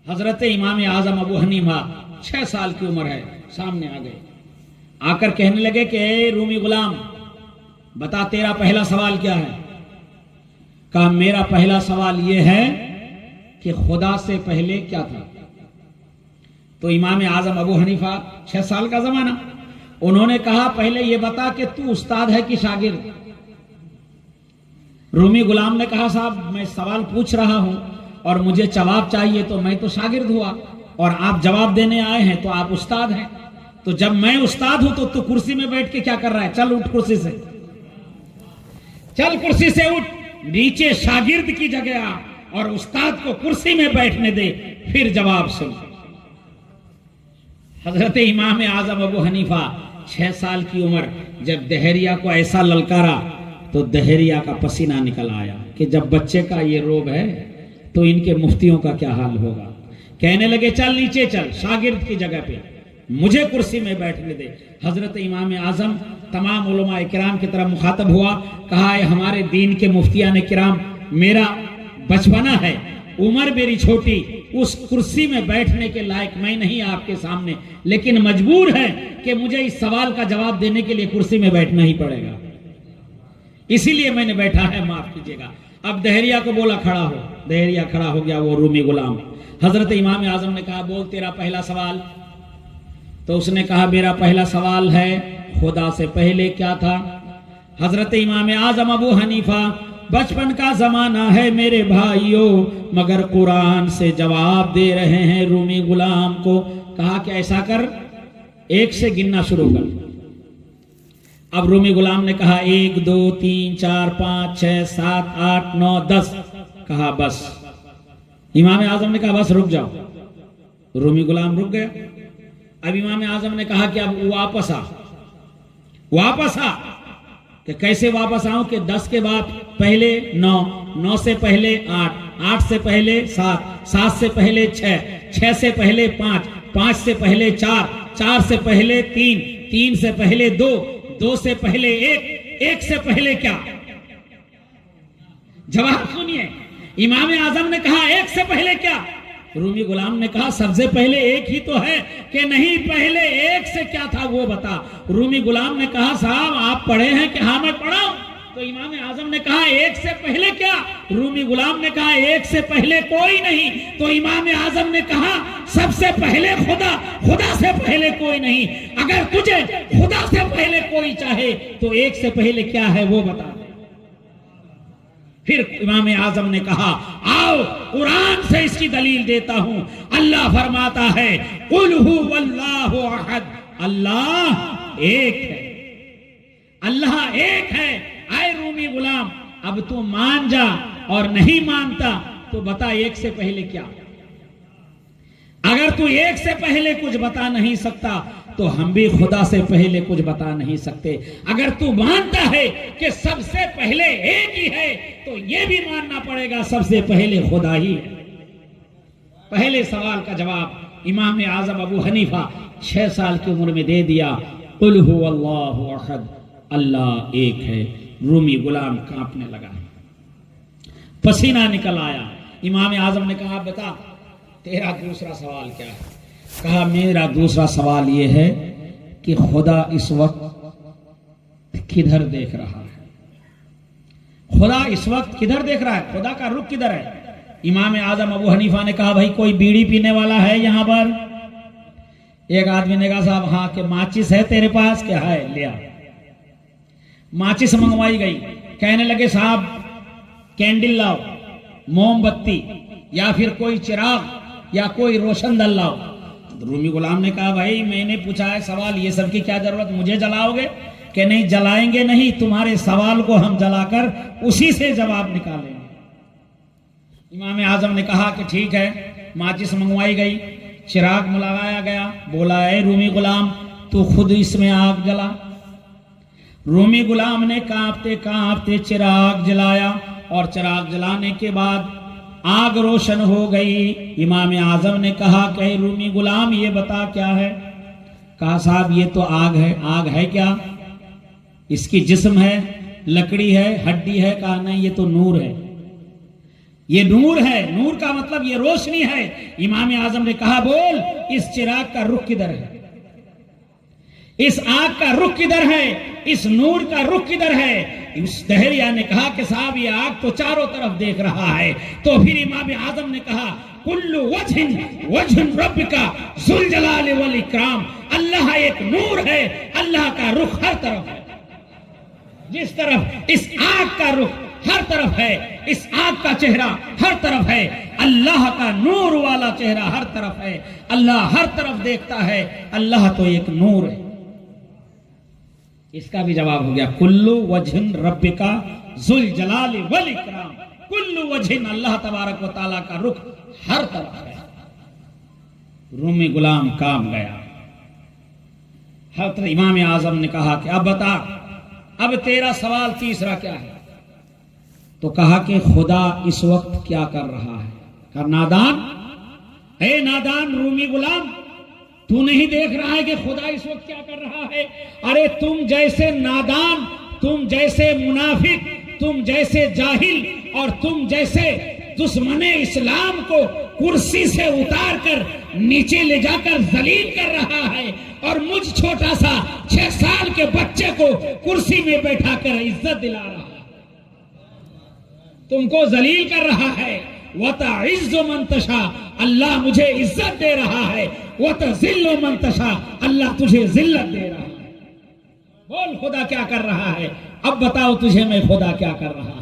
حضرت امام اعظم ابو حنیفہ 6 سال کی عمر ہے، سامنے آ گئے. آ کر کہنے لگے کہ اے رومی غلام، بتا تیرا پہلا سوال کیا ہے؟ کہا میرا پہلا سوال یہ ہے کہ خدا سے پہلے کیا تھا؟ تو امام اعظم ابو حنیفہ 6 سال کا زمانہ، انہوں نے کہا پہلے یہ بتا کہ تو استاد ہے کہ شاگرد؟ رومی غلام نے کہا صاحب میں سوال پوچھ رہا ہوں اور مجھے جواب چاہیے، تو میں تو شاگرد ہوا اور آپ جواب دینے آئے ہیں تو آپ استاد ہیں. تو جب میں استاد ہوں تو کرسی میں بیٹھ کے کیا کر رہا ہے؟ چل اٹھ کرسی سے، چل کرسی سے اٹھ، نیچے شاگرد کی جگہ آ اور استاد کو کرسی میں بیٹھنے دے، پھر جواب سن. حضرت امام اعظم ابو حنیفہ 6 سال کی عمر جب دہریہ کو ایسا للکارا تو دہریہ کا پسینہ نکل آیا کہ جب بچے کا یہ روب ہے تو ان کے مفتیوں کا کیا حال ہوگا. کہنے لگے چل نیچے چل، شاگرد کی جگہ پہ، مجھے کرسی میں بیٹھنے دے. حضرت امام اعظم تمام علماء کرام کی طرف مخاطب ہوا، کہا اے ہمارے دین کے مفتیان کرام، میرا بچپنا ہے، عمر میری چھوٹی، اس کرسی میں بیٹھنے کے لائق میں نہیں آپ کے سامنے، لیکن مجبور ہے کہ مجھے اس سوال کا جواب دینے کے لیے کرسی میں بیٹھنا ہی پڑے گا، اسی لیے میں نے بیٹھا ہے، معاف کیجیے گا۔ اب دہریہ کو بولا کھڑا ہو، دہریہ کھڑا ہو گیا، وہ رومی غلام۔ حضرت امام اعظم نے کہا بول تیرا پہلا سوال۔ تو اس نے کہا میرا پہلا سوال ہے خدا سے پہلے کیا تھا؟ حضرت امام اعظم ابو حنیفہ، بچپن کا زمانہ ہے میرے بھائیوں، مگر قرآن سے جواب دے رہے ہیں رومی غلام کو۔ کہا کہ ایسا کر، ایک سے گننا شروع کر۔ اب رومی غلام نے کہا 1 2 3 4 5 6 7 8 9 10۔ کہا بس۔ امام اعظم نے کہا بس رک جاؤ۔ رومی غلام رک گیا۔ اب امام اعظم نے کہا کہ اب واپس آ، واپس آ۔ کہ کیسے واپس آؤں؟ کہ 10 کے بعد پہلے 9، 9 سے پہلے 8، 8 سے پہلے 7، 7 سے پہلے 6، 6 سے پہلے 5، 5 سے پہلے 4، 4 سے پہلے 3، 3 سے پہلے 2، 2 سے پہلے 1، 1 سے پہلے کیا؟ جواب سنیے، امام اعظم نے کہا 1 سے پہلے کیا؟ رومی غلام نے کہا سب سے پہلے 1 ہی تو ہے۔ کہ نہیں، پہلے 1 سے کیا تھا وہ بتا۔ رومی غلام نے کہا صاحب آپ پڑھے ہیں کہ ہاں میں پڑھا ہوں؟ تو امام اعظم نے کہا 1 سے پہلے کیا؟ رومی غلام نے کہا 1 سے پہلے کوئی نہیں۔ تو امام اعظم نے کہا سب سے پہلے خدا، خدا سے پہلے کوئی نہیں۔ اگر تجھے خدا سے پہلے کوئی چاہے تو 1 سے پہلے کیا ہے وہ بتا۔ پھر امام اعظم نے کہا آؤ قرآن سے اس کی دلیل دیتا ہوں۔ اللہ فرماتا ہے قل هو اللہ احد، اللہ ایک ہے، اللہ ایک ہے۔ اے رومی غلام اب تو مان جا، اور نہیں مانتا تو بتا 1 سے پہلے کیا۔ اگر تو 1 سے پہلے کچھ بتا نہیں سکتا تو ہم بھی خدا سے پہلے کچھ بتا نہیں سکتے۔ اگر تو مانتا ہے کہ سب سے پہلے ایک ہی ہے تو یہ بھی ماننا پڑے گا سب سے پہلے خدا ہی ہے۔ پہلے سوال کا جواب امام اعظم ابو حنیفہ 6 سال کی عمر میں دے دیا، قل هو اللہ احد، اللہ ایک ہے۔ رومی غلام کانپنے لگا، پسینہ نکل آیا۔ امام اعظم نے کہا بتا تیرا دوسرا سوال کیا ہے؟ کہا میرا دوسرا سوال یہ ہے کہ خدا اس وقت کدھر دیکھ رہا ہے؟ خدا اس وقت کدھر دیکھ رہا ہے؟ خدا کا رخ کدھر ہے؟ امام اعظم ابو حنیفہ نے کہا بھائی کوئی بیڑی پینے والا ہے یہاں پر؟ ایک آدمی نے کہا صاحب ہاں، کہ ماچس ہے تیرے پاس؟ کیا ہے؟ لیا۔ ماچس منگوائی گئی۔ کہنے لگے صاحب کینڈل لاؤ، موم بتی، یا پھر کوئی چراغ یا کوئی روشن دل لاؤ۔ رومی غلام نے کہا بھائی میں نے پوچھا ہے سوال، یہ سب کی کیا ضرورت، مجھے جلاؤ گے؟ کہ نہیں جلائیں گے نہیں، تمہارے سوال کو ہم جلا کر اسی سے جواب نکالیں گے۔ امام اعظم نے کہا کہ ٹھیک ہے۔ ماچس منگوائی گئی، چراغ لگایا گیا۔ بولا اے رومی غلام تو خود اس میں آگ جلا۔ رومی غلام نے کانپتے کانپتے چراغ جلایا، اور چراغ جلانے کے بعد آگ روشن ہو گئی۔ امام اعظم نے کہا کہ اے رومی غلام یہ بتا کیا ہے؟ کہا صاحب یہ تو آگ ہے۔ آگ ہے کیا؟ اس کی جسم ہے، لکڑی ہے، ہڈی ہے؟ کہا نہیں یہ تو نور ہے، یہ نور ہے۔ نور کا مطلب یہ روشنی ہے۔ امام اعظم نے کہا بول اس چراغ کا رخ کدھر ہے؟ اس آگ کا رخ کدھر ہے؟ اس نور کا رخ کدھر ہے؟ اس دہریہ نے کہا کہ صاحب یہ آگ تو چاروں طرف دیکھ رہا ہے۔ تو پھر امام اعظم نے کہا کل وجہ وجہ رب کا ذل جلال والاکرام، اللہ ایک نور ہے، اللہ کا رخ ہر طرف ہے۔ جس طرف اس آگ کا رخ ہر طرف ہے، اس آگ کا چہرہ ہر طرف ہے، اللہ کا نور والا چہرہ ہر طرف ہے، اللہ ہر طرف دیکھتا ہے، اللہ تو ایک نور ہے۔ اس کا بھی جواب ہو گیا کلو وجہ رب کا ذل جلال والاکرام، کلو وجہ اللہ تبارک و تعالیٰ کا رخ ہر طرف ہے۔ رومی غلام کام گیا۔ حضرت امام اعظم نے کہا کہ اب بتا اب تیرا سوال تیسرا کیا ہے؟ تو کہا کہ خدا اس وقت کیا کر رہا ہے؟ کہا نادان، اے نادان رومی غلام، تو نہیں دیکھ رہا ہے کہ خدا اس وقت کیا کر رہا ہے؟ ارے تم جیسے نادان، تم جیسے منافق، تم جیسے جاہل اور تم جیسے دشمن اسلام کو کرسی سے اتار کر نیچے لے جا کر ذلیل کر رہا ہے، اور مجھ چھوٹا سا 6 سال کے بچے کو کرسی میں بیٹھا کر عزت دلا رہا ہے، تم کو ذلیل کر رہا ہے۔ وَتَعِزُّ مَن تَشَاءُ، اللہ مجھے عزت دے رہا ہے۔ وَتَذِلُّ مَن تَشَاءُ، اللہ تجھے ذلت دے رہا ہے۔ بول خدا کیا کر رہا ہے؟ اب بتاؤ تجھے میں خدا کیا کر رہا ہے؟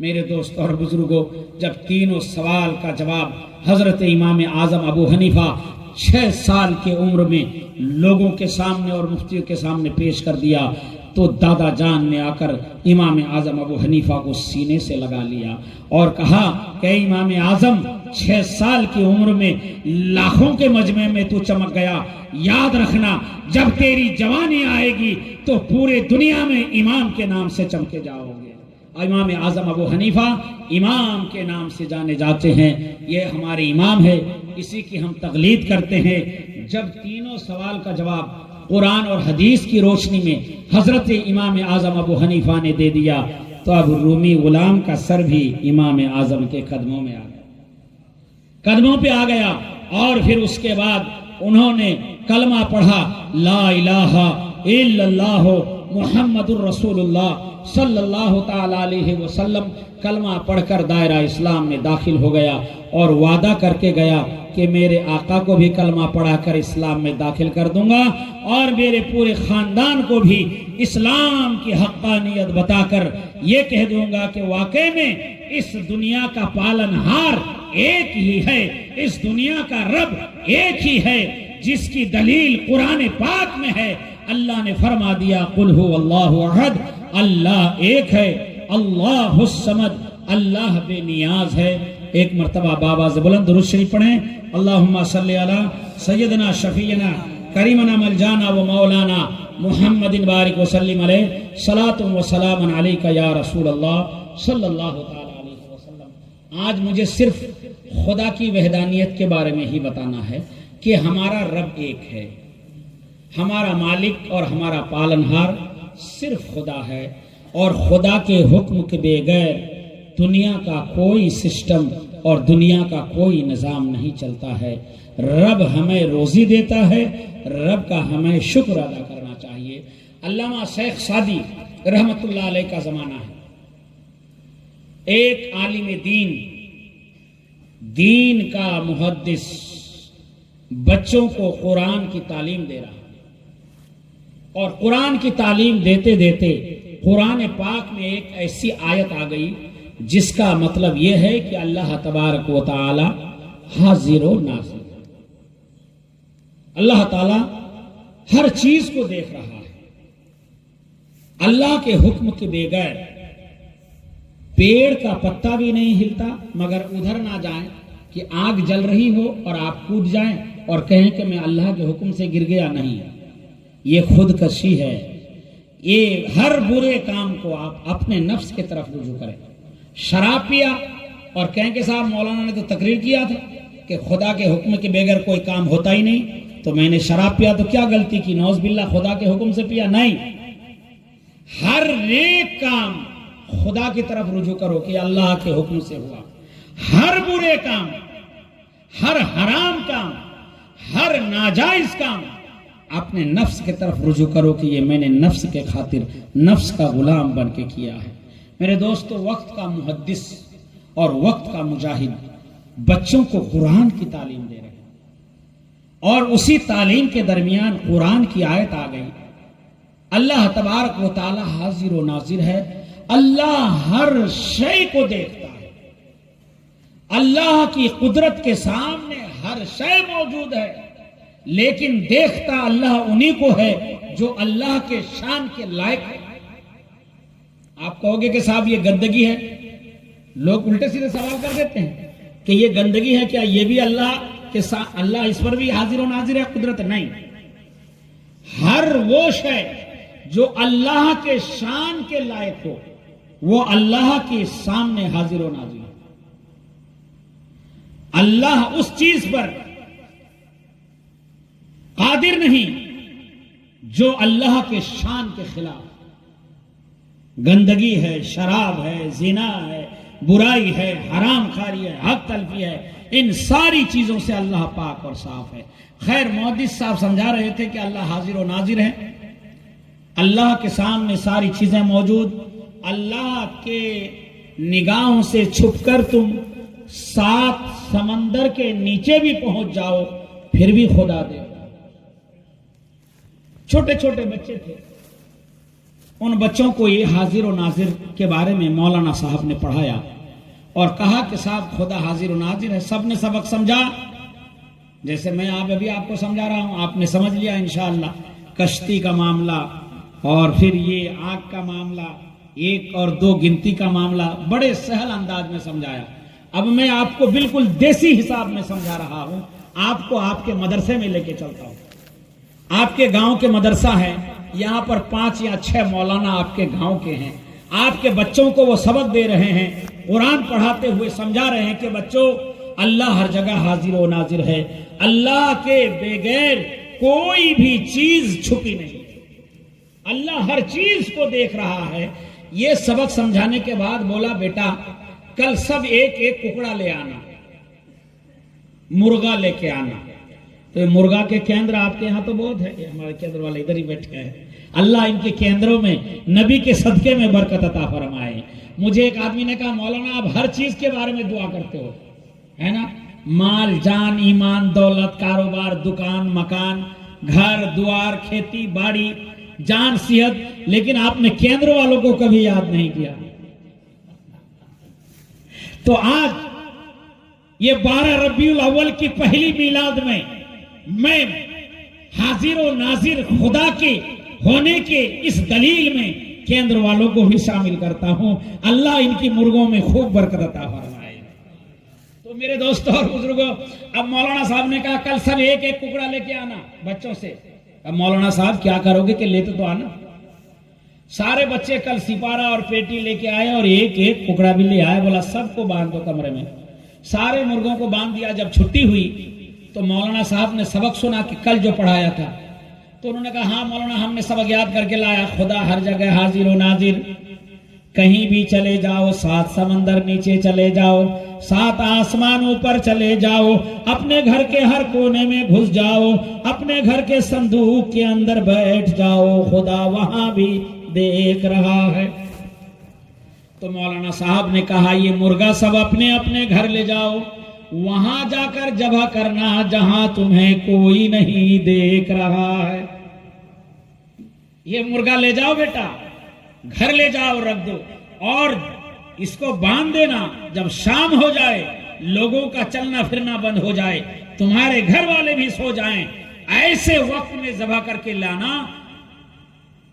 میرے دوست اور بزرگوں، جب تینوں سوال کا جواب حضرت امام اعظم ابو حنیفہ 6 سال کے عمر میں لوگوں کے سامنے اور مفتیوں کے سامنے پیش کر دیا تو دادا جان نے آ کر امام اعظم ابو حنیفہ کو سینے سے لگا لیا اور کہا کہ امام اعظم 6 سال کی عمر میں لاکھوں کے مجمع میں تو چمک گیا، یاد رکھنا جب تیری جوانی آئے گی تو پورے دنیا میں امام کے نام سے چمکے جاؤ گے۔ امام اعظم ابو حنیفہ امام کے نام سے جانے جاتے ہیں، یہ ہمارے امام ہے، اسی کی ہم تقلید کرتے ہیں۔ جب تینوں سوال کا جواب قرآن اور حدیث کی روشنی میں حضرت امام اعظم ابو حنیفہ نے دے دیا تو اب رومی غلام کا سر بھی امام اعظم کے قدموں میں آ گیا، قدموں پہ آ گیا، اور پھر اس کے بعد انہوں نے کلمہ پڑھا، لا الہ الا اللہ محمد الرسول اللہ صلی اللہ تعالی علیہ وسلم، کلمہ پڑھ کر دائرہ اسلام میں داخل ہو گیا اور وعدہ کر کے گیا کہ میرے آقا کو بھی کلمہ پڑھا کر اسلام میں داخل کر دوں گا اور میرے پورے خاندان کو بھی اسلام کی حقانیت بتا کر یہ کہہ دوں گا کہ واقعی میں اس دنیا کا پالنہار ایک ہی ہے، اس دنیا کا رب ایک ہی ہے، جس کی دلیل قرآن پاک میں ہے۔ اللہ نے فرما دیا قل هو اللہ احد، اللہ ایک ہے، اللہ الصمد، اللہ بے نیاز ہے۔ ایک مرتبہ بابا سے بلند درود شریف پڑھیں، اللہم صلی علی سیدنا شفیعنا کریمنا ملجانا و مولانا محمد بارک وسلم علیہ، صلاۃ و سلام علیک یا رسول اللہ صلی اللہ تعالی علیہ وسلم۔ آج مجھے صرف خدا کی وحدانیت کے بارے میں ہی بتانا ہے کہ ہمارا رب ایک ہے، ہمارا مالک اور ہمارا پالنہار صرف خدا ہے، اور خدا کے حکم کے بغیر دنیا کا کوئی سسٹم اور دنیا کا کوئی نظام نہیں چلتا ہے۔ رب ہمیں روزی دیتا ہے، رب کا ہمیں شکر ادا کرنا چاہیے۔ علامہ شیخ سعدی رحمت اللہ علیہ کا زمانہ ہے، ایک عالم دین کا محدث بچوں کو قرآن کی تعلیم دے رہا ہے، اور قرآن کی تعلیم دیتے دیتے قرآن پاک میں ایک ایسی آیت آ گئی جس کا مطلب یہ ہے کہ اللہ تبارک و تعالی حاضر و ناظر، اللہ تعالی ہر چیز کو دیکھ رہا ہے۔ اللہ کے حکم کے بغیر پیڑ کا پتا بھی نہیں ہلتا، مگر ادھر نہ جائیں کہ آگ جل رہی ہو اور آپ کود جائیں اور کہیں کہ میں اللہ کے حکم سے گر گیا، نہیں، یہ خودکشی ہے۔ یہ ہر برے کام کو آپ اپنے نفس کی طرف رجوع کریں۔ شراب پیا اور کہیں کہ صاحب مولانا نے تو تقریر کیا تھا کہ خدا کے حکم کے بغیر کوئی کام ہوتا ہی نہیں، تو میں نے شراب پیا تو کیا غلطی کی، نعوذ باللہ خدا کے حکم سے پیا؟ نہیں، ہر نیک کام خدا کی طرف رجوع کرو کہ اللہ کے حکم سے ہوا۔ ہر برے کام، ہر حرام کام، ہر ناجائز کام اپنے نفس کی طرف رجوع کرو کہ یہ میں نے نفس کے خاطر نفس کا غلام بن کے کیا ہے۔ میرے دوستو، وقت کا محدث اور وقت کا مجاہد بچوں کو قرآن کی تعلیم دے رہے ہیں، اور اسی تعلیم کے درمیان قرآن کی آیت آ گئی، اللہ تبارک و تعالی حاضر و ناظر ہے، اللہ ہر شے کو دیکھتا ہے، اللہ کی قدرت کے سامنے ہر شے موجود ہے، لیکن دیکھتا اللہ انہی کو ہے جو اللہ کے شان کے لائق ہے۔ آپ کہو گے کہ صاحب یہ گندگی ہے، لوگ الٹے سیدھے سوال کر دیتے ہیں کہ یہ گندگی ہے، کیا یہ بھی اللہ کے اللہ اس پر بھی حاضر و ناظر ہے؟ قدرت نہیں، ہر وہ شے جو اللہ کے شان کے لائق ہو وہ اللہ کے سامنے حاضر و ناظر ہے۔ اللہ اس چیز پر قادر نہیں جو اللہ کے شان کے خلاف گندگی ہے، شراب ہے، زنا ہے، برائی ہے، حرام خواری ہے، حق تلفی ہے، ان ساری چیزوں سے اللہ پاک اور صاف ہے۔ خیر محدث صاحب سمجھا رہے تھے کہ اللہ حاضر و ناظر ہے، اللہ کے سامنے ساری چیزیں موجود، اللہ کے نگاہوں سے چھپ کر تم 7 سمندر کے نیچے بھی پہنچ جاؤ پھر بھی خدا دے۔ چھوٹے چھوٹے بچے تھے، ان بچوں کو یہ حاضر و ناظر کے بارے میں مولانا صاحب نے پڑھایا اور کہا کہ صاحب خدا حاضر و ناظر ہے۔ سب نے سبق سمجھا، جیسے میں ابھی آپ کو سمجھا رہا ہوں، آپ نے سمجھ لیا انشاءاللہ۔ کشتی کا معاملہ اور پھر یہ آگ کا معاملہ، 1 اور 2 گنتی کا معاملہ بڑے سہل انداز میں سمجھایا۔ اب میں آپ کو بالکل دیسی حساب میں سمجھا رہا ہوں، آپ کو آپ کے مدرسے میں لے کے چلتا ہوں۔ آپ کے گاؤں کے مدرسہ ہے، یہاں پر 5 یا 6 مولانا آپ کے گاؤں کے ہیں، آپ کے بچوں کو وہ سبق دے رہے ہیں، قرآن پڑھاتے ہوئے سمجھا رہے ہیں کہ بچوں اللہ ہر جگہ حاضر و ناظر ہے، اللہ کے بغیر کوئی بھی چیز چھپی نہیں، اللہ ہر چیز کو دیکھ رہا ہے۔ یہ سبق سمجھانے کے بعد بولا بیٹا کل سب ایک ککڑا لے آنا، مرغا لے کے آنا۔ تو مرغا کے کیندر آپ کے یہاں تو بہت ہے، ہمارے کیندر والے ادھر ہی بیٹھے ہیں، اللہ ان کے کیندروں میں نبی کے صدقے میں برکت عطا فرمائے۔ مجھے ایک آدمی نے کہا مولانا آپ ہر چیز کے بارے میں دعا کرتے ہو، ہے نا، مال جان ایمان دولت کاروبار دکان مکان گھر دوار کھیتی باڑی جان صحت، لیکن آپ نے کیندر والوں کو کبھی یاد نہیں کیا۔ تو آج یہ 12 ربیع الاول کی پہلی میلاد میں حاضر و ناظر خدا کے ہونے کے اس دلیل میں کیندر والوں کو بھی شامل کرتا ہوں۔ اللہ ان کی مرغوں میں خوب برکت عطا فرمائے۔ تو میرے دوستوں اور بزرگوں، اب مولانا صاحب نے کہا کل سب ایک ککڑا لے کے آنا بچوں سے۔ اب مولانا صاحب کیا کرو گے کہ لیتے تو آنا۔ سارے بچے کل سپارہ اور پیٹی لے کے آئے اور ایک ککڑا بھی لے آئے، بولا سب کو باندھ دو کمرے میں۔ سارے مرغوں کو باندھ دیا۔ جب چھٹی ہوئی تو مولانا صاحب نے سبق سنا کہ کل جو پڑھایا تھا، تو انہوں نے کہا ہاں مولانا ہم نے سبق یاد کر کے لایا، خدا ہر جگہ حاضر و ناظر، کہیں بھی چلے جاؤ، 7 سمندر نیچے چلے جاؤ، 7 آسمان اوپر چلے جاؤ، اپنے گھر کے ہر کونے میں گھس جاؤ، اپنے گھر کے صندوق کے اندر بیٹھ جاؤ، خدا وہاں بھی دیکھ رہا ہے۔ تو مولانا صاحب نے کہا یہ مرغا سب اپنے اپنے گھر لے جاؤ، وہاں جا کر ذبح کرنا جہاں تمہیں کوئی نہیں دیکھ رہا ہے۔ یہ مرغا لے جاؤ بیٹا، گھر لے جاؤ رکھ دو، اور اس کو باندھ دینا، جب شام ہو جائے لوگوں کا چلنا پھرنا بند ہو جائے، تمہارے گھر والے بھی سو جائیں، ایسے وقت میں ذبح کر کے لانا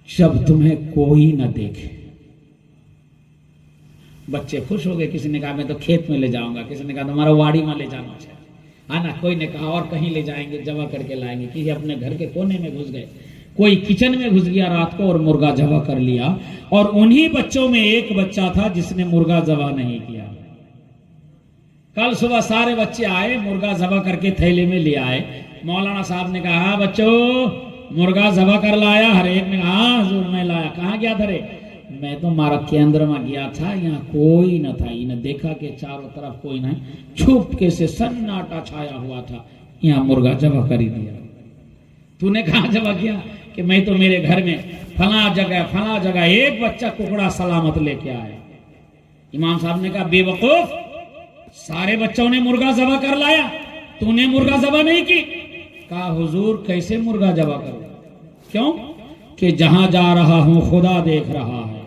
جب تمہیں کوئی نہ دیکھے۔ بچے خوش ہو گئے، کسی نے کہا میں تو کھیت میں لے جاؤں گا، کسی نے کہا تمہارا واڑی میں لے جانا چاہیے، ہے نا، کوئی نے کہا اور کہیں لے جائیں گے ذبح کر کے لائیں گے، کسی اپنے گھر کے کونے میں گھس گئے، کوئی کچن میں گھس گیا رات کو اور مرغا ذبح کر لیا۔ اور انہی بچوں میں ایک بچہ تھا جس نے مرغا ذبح نہیں کیا۔ کل صبح سارے بچے آئے، مرغا ذبح کر کے تھیلے میں لے آئے۔ مولانا صاحب نے کہا بچوں مرغا ذبح کر لایا؟ ہر ایک نے کہا ہاں حضور میں لایا۔ کہاں گیا تھا رے؟ میں تو مارا کیندر میں گیا تھا، یہاں کوئی نہ تھا، انہیں دیکھا کہ چاروں طرف کوئی نہیں، چھپ کے سے سناٹا چھایا ہوا تھا، یہاں مرغا ذبح کر ہی دیا۔ تو نے کہاں ذبح کیا؟ کہ میں تو میرے گھر میں فلاں جگہ ایک بچہ ککڑا سلامت لے کے آیا۔ امام صاحب نے کہا بے وقوف، سارے بچوں نے مرغا ذبح کر لایا، تو نے مرغا ذبح نہیں کی؟ کہا حضور کیسے مرغا ذبح کروں؟ کیوں؟ کہ جہاں جا رہا ہوں خدا دیکھ رہا ہے،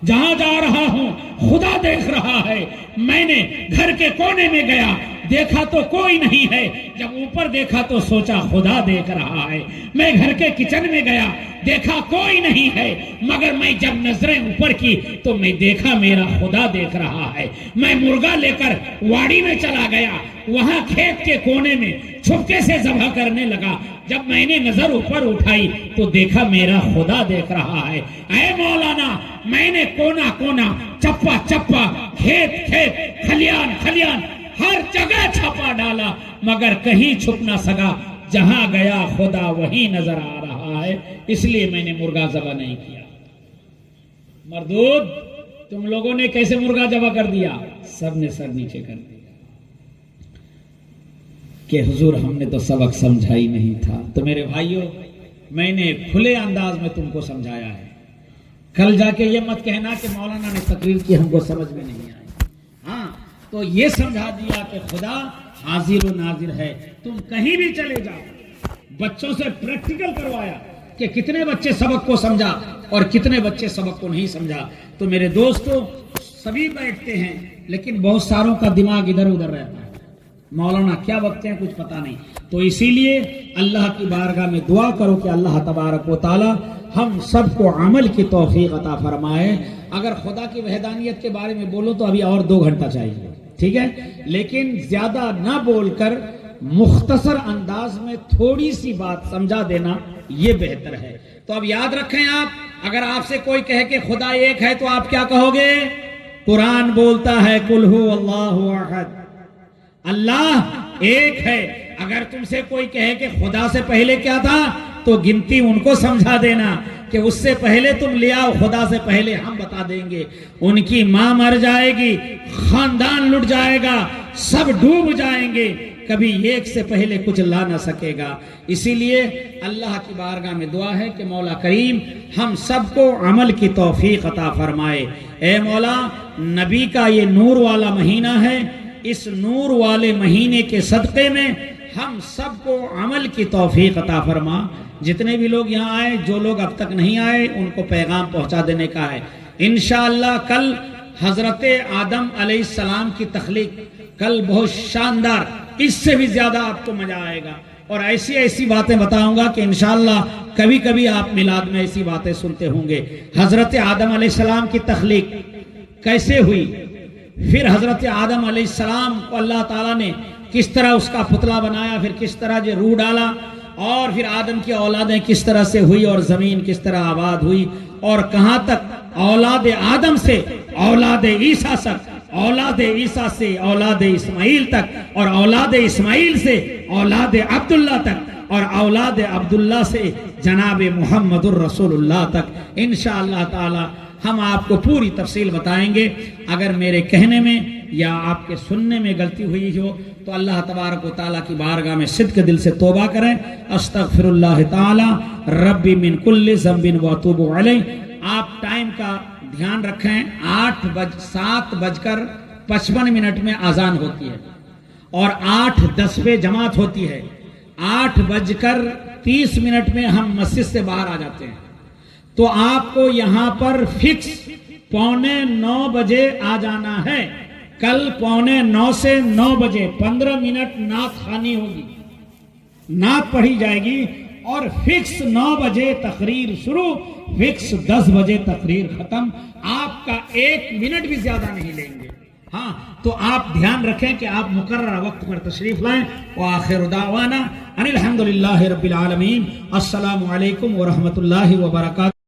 جہاں جا رہا ہوں خدا دیکھ رہا ہے۔ میں نے گھر کے کونے میں گیا، دیکھا تو کوئی نہیں ہے، جب اوپر دیکھا تو سوچا خدا دیکھ رہا ہے۔ میں گھر کے کچن میں گیا، دیکھا کوئی نہیں ہے، مگر میں جب نظریں اوپر کی تو میں دیکھا میرا خدا دیکھ رہا ہے۔ میں مرغا لے کر واڑی میں چلا گیا، وہاں کھیت کے کونے میں چھپکے سے ذبح کرنے لگا۔ جب میں نے نظر اوپر اٹھائی تو دیکھا میرا خدا دیکھ رہا ہے۔ اے مولانا میں نے کونا کونا چپا چپا کھیت کھلیان ہر جگہ چھپا ڈالا، مگر کہیں چھپ نہ سکا۔ جہاں گیا خدا وہیں نظر آ رہا ہے، اس لیے میں نے مرغا ذبح نہیں کیا۔ مردود، تم لوگوں نے کیسے مرغا ذبح کر دیا؟ سب نے سر نیچے کر دیا کہ حضور ہم نے تو سبق سمجھا ہی نہیں تھا۔ تو میرے بھائیوں، میں نے کھلے انداز میں تم کو سمجھایا ہے، کل جا کے یہ مت کہنا کہ مولانا نے تقریر کی ہم کو سمجھ میں نہیں آئی۔ ہاں، تو یہ سمجھا دیا کہ خدا حاضر و ناظر ہے، تم کہیں بھی چلے جاؤ۔ بچوں سے پریکٹیکل کروایا کہ کتنے بچے سبق کو سمجھا اور کتنے بچے سبق کو نہیں سمجھا۔ تو میرے دوستو، سبھی بیٹھتے ہیں لیکن بہت ساروں کا دماغ ادھر ادھر رہتا ہے، مولانا کیا بکتے ہیں کچھ پتا نہیں۔ تو اسی لیے اللہ کی بارگاہ میں دعا کرو کہ اللہ تبارک و تعالی ہم سب کو عمل کی توفیق عطا فرمائے۔ اگر خدا کی وحدانیت کے بارے میں بولو تو ابھی اور 2 گھنٹہ چاہیے، ٹھیک ہے، لیکن زیادہ نہ بول کر مختصر انداز میں تھوڑی سی بات سمجھا دینا یہ بہتر ہے۔ تو اب یاد رکھیں، آپ اگر آپ سے کوئی کہے کہ خدا ایک ہے تو آپ کیا کہو گے؟ قرآن بولتا ہے قل ھو اللہ احد، اللہ ایک ہے۔ اگر تم سے کوئی کہے کہ خدا سے پہلے کیا تھا تو گنتی ان کو سمجھا دینا کہ اس سے پہلے تم لے آؤ، خدا سے پہلے ہم بتا دیں گے۔ ان کی ماں مر جائے گی، خاندان لٹ جائے گا، سب ڈوب جائیں گے، کبھی ایک سے پہلے کچھ لا نہ سکے گا۔ اسی لیے اللہ کی بارگاہ میں دعا ہے کہ مولا کریم ہم سب کو عمل کی توفیق عطا فرمائے۔ اے مولا، نبی کا یہ نور والا مہینہ ہے، اس نور والے مہینے کے صدقے میں ہم سب کو عمل کی توفیق عطا فرما۔ جتنے بھی لوگ یہاں آئے، جو لوگ اب تک نہیں آئے، ان کو پیغام پہنچا دینے کا ہے۔ انشاءاللہ کل حضرت آدم علیہ السلام کی تخلیق، کل بہت شاندار، اس سے بھی زیادہ آپ کو مزہ آئے گا، اور ایسی ایسی باتیں بتاؤں گا کہ انشاءاللہ کبھی کبھی آپ میلاد میں ایسی باتیں سنتے ہوں گے۔ حضرت آدم علیہ السلام کی تخلیق کیسے ہوئی، پھر حضرت آدم علیہ السلام کو اللہ تعالیٰ نے کس طرح اس کا پتلا بنایا، پھر کس طرح جو روح ڈالا، اور پھر آدم کی اولادیں کس طرح سے ہوئی اور زمین کس طرح آباد ہوئی، اور کہاں تک اولاد آدم سے اولاد عیسیٰ تک، اولاد عیسیٰ سے اولاد اسماعیل تک، اور اولاد اسماعیل سے اولاد عبداللہ تک، اور اولاد عبداللہ سے جناب محمد الرسول اللہ تک۔ انشاءاللہ تعالی ہم آپ کو پوری تفصیل بتائیں گے۔ اگر میرے کہنے میں یا آپ کے سننے میں غلطی ہوئی ہو تو اللہ تبارک و تعالیٰ کی بارگاہ میں صدق دل سے توبہ کریں۔ استغفر اللہ تعالی ربی من کل ذنب واتوب علیہ۔ آپ ٹائم کا دھیان رکھیں، 7:55 میں اذان ہوتی ہے اور 8:10 پہ جماعت ہوتی ہے۔ 8:30 میں ہم مسجد سے باہر آ جاتے ہیں، تو آپ کو یہاں پر فکس 8:45 بجے آ جانا ہے۔ کل 8:45 سے 9 بجے 15 منٹ نعت خوانی ہوگی، نعت پڑھی جائے گی، اور فکس 9 بجے تقریر شروع، فکس 10 بجے تقریر ختم۔ آپ کا 1 منٹ بھی زیادہ نہیں لیں گے۔ ہاں، تو آپ دھیان رکھیں کہ آپ مقررہ وقت پر تشریف لائیں۔ وآخر دعوانا ان الحمدللہ رب العالمین۔ السلام علیکم ورحمۃ اللہ وبرکاتہ۔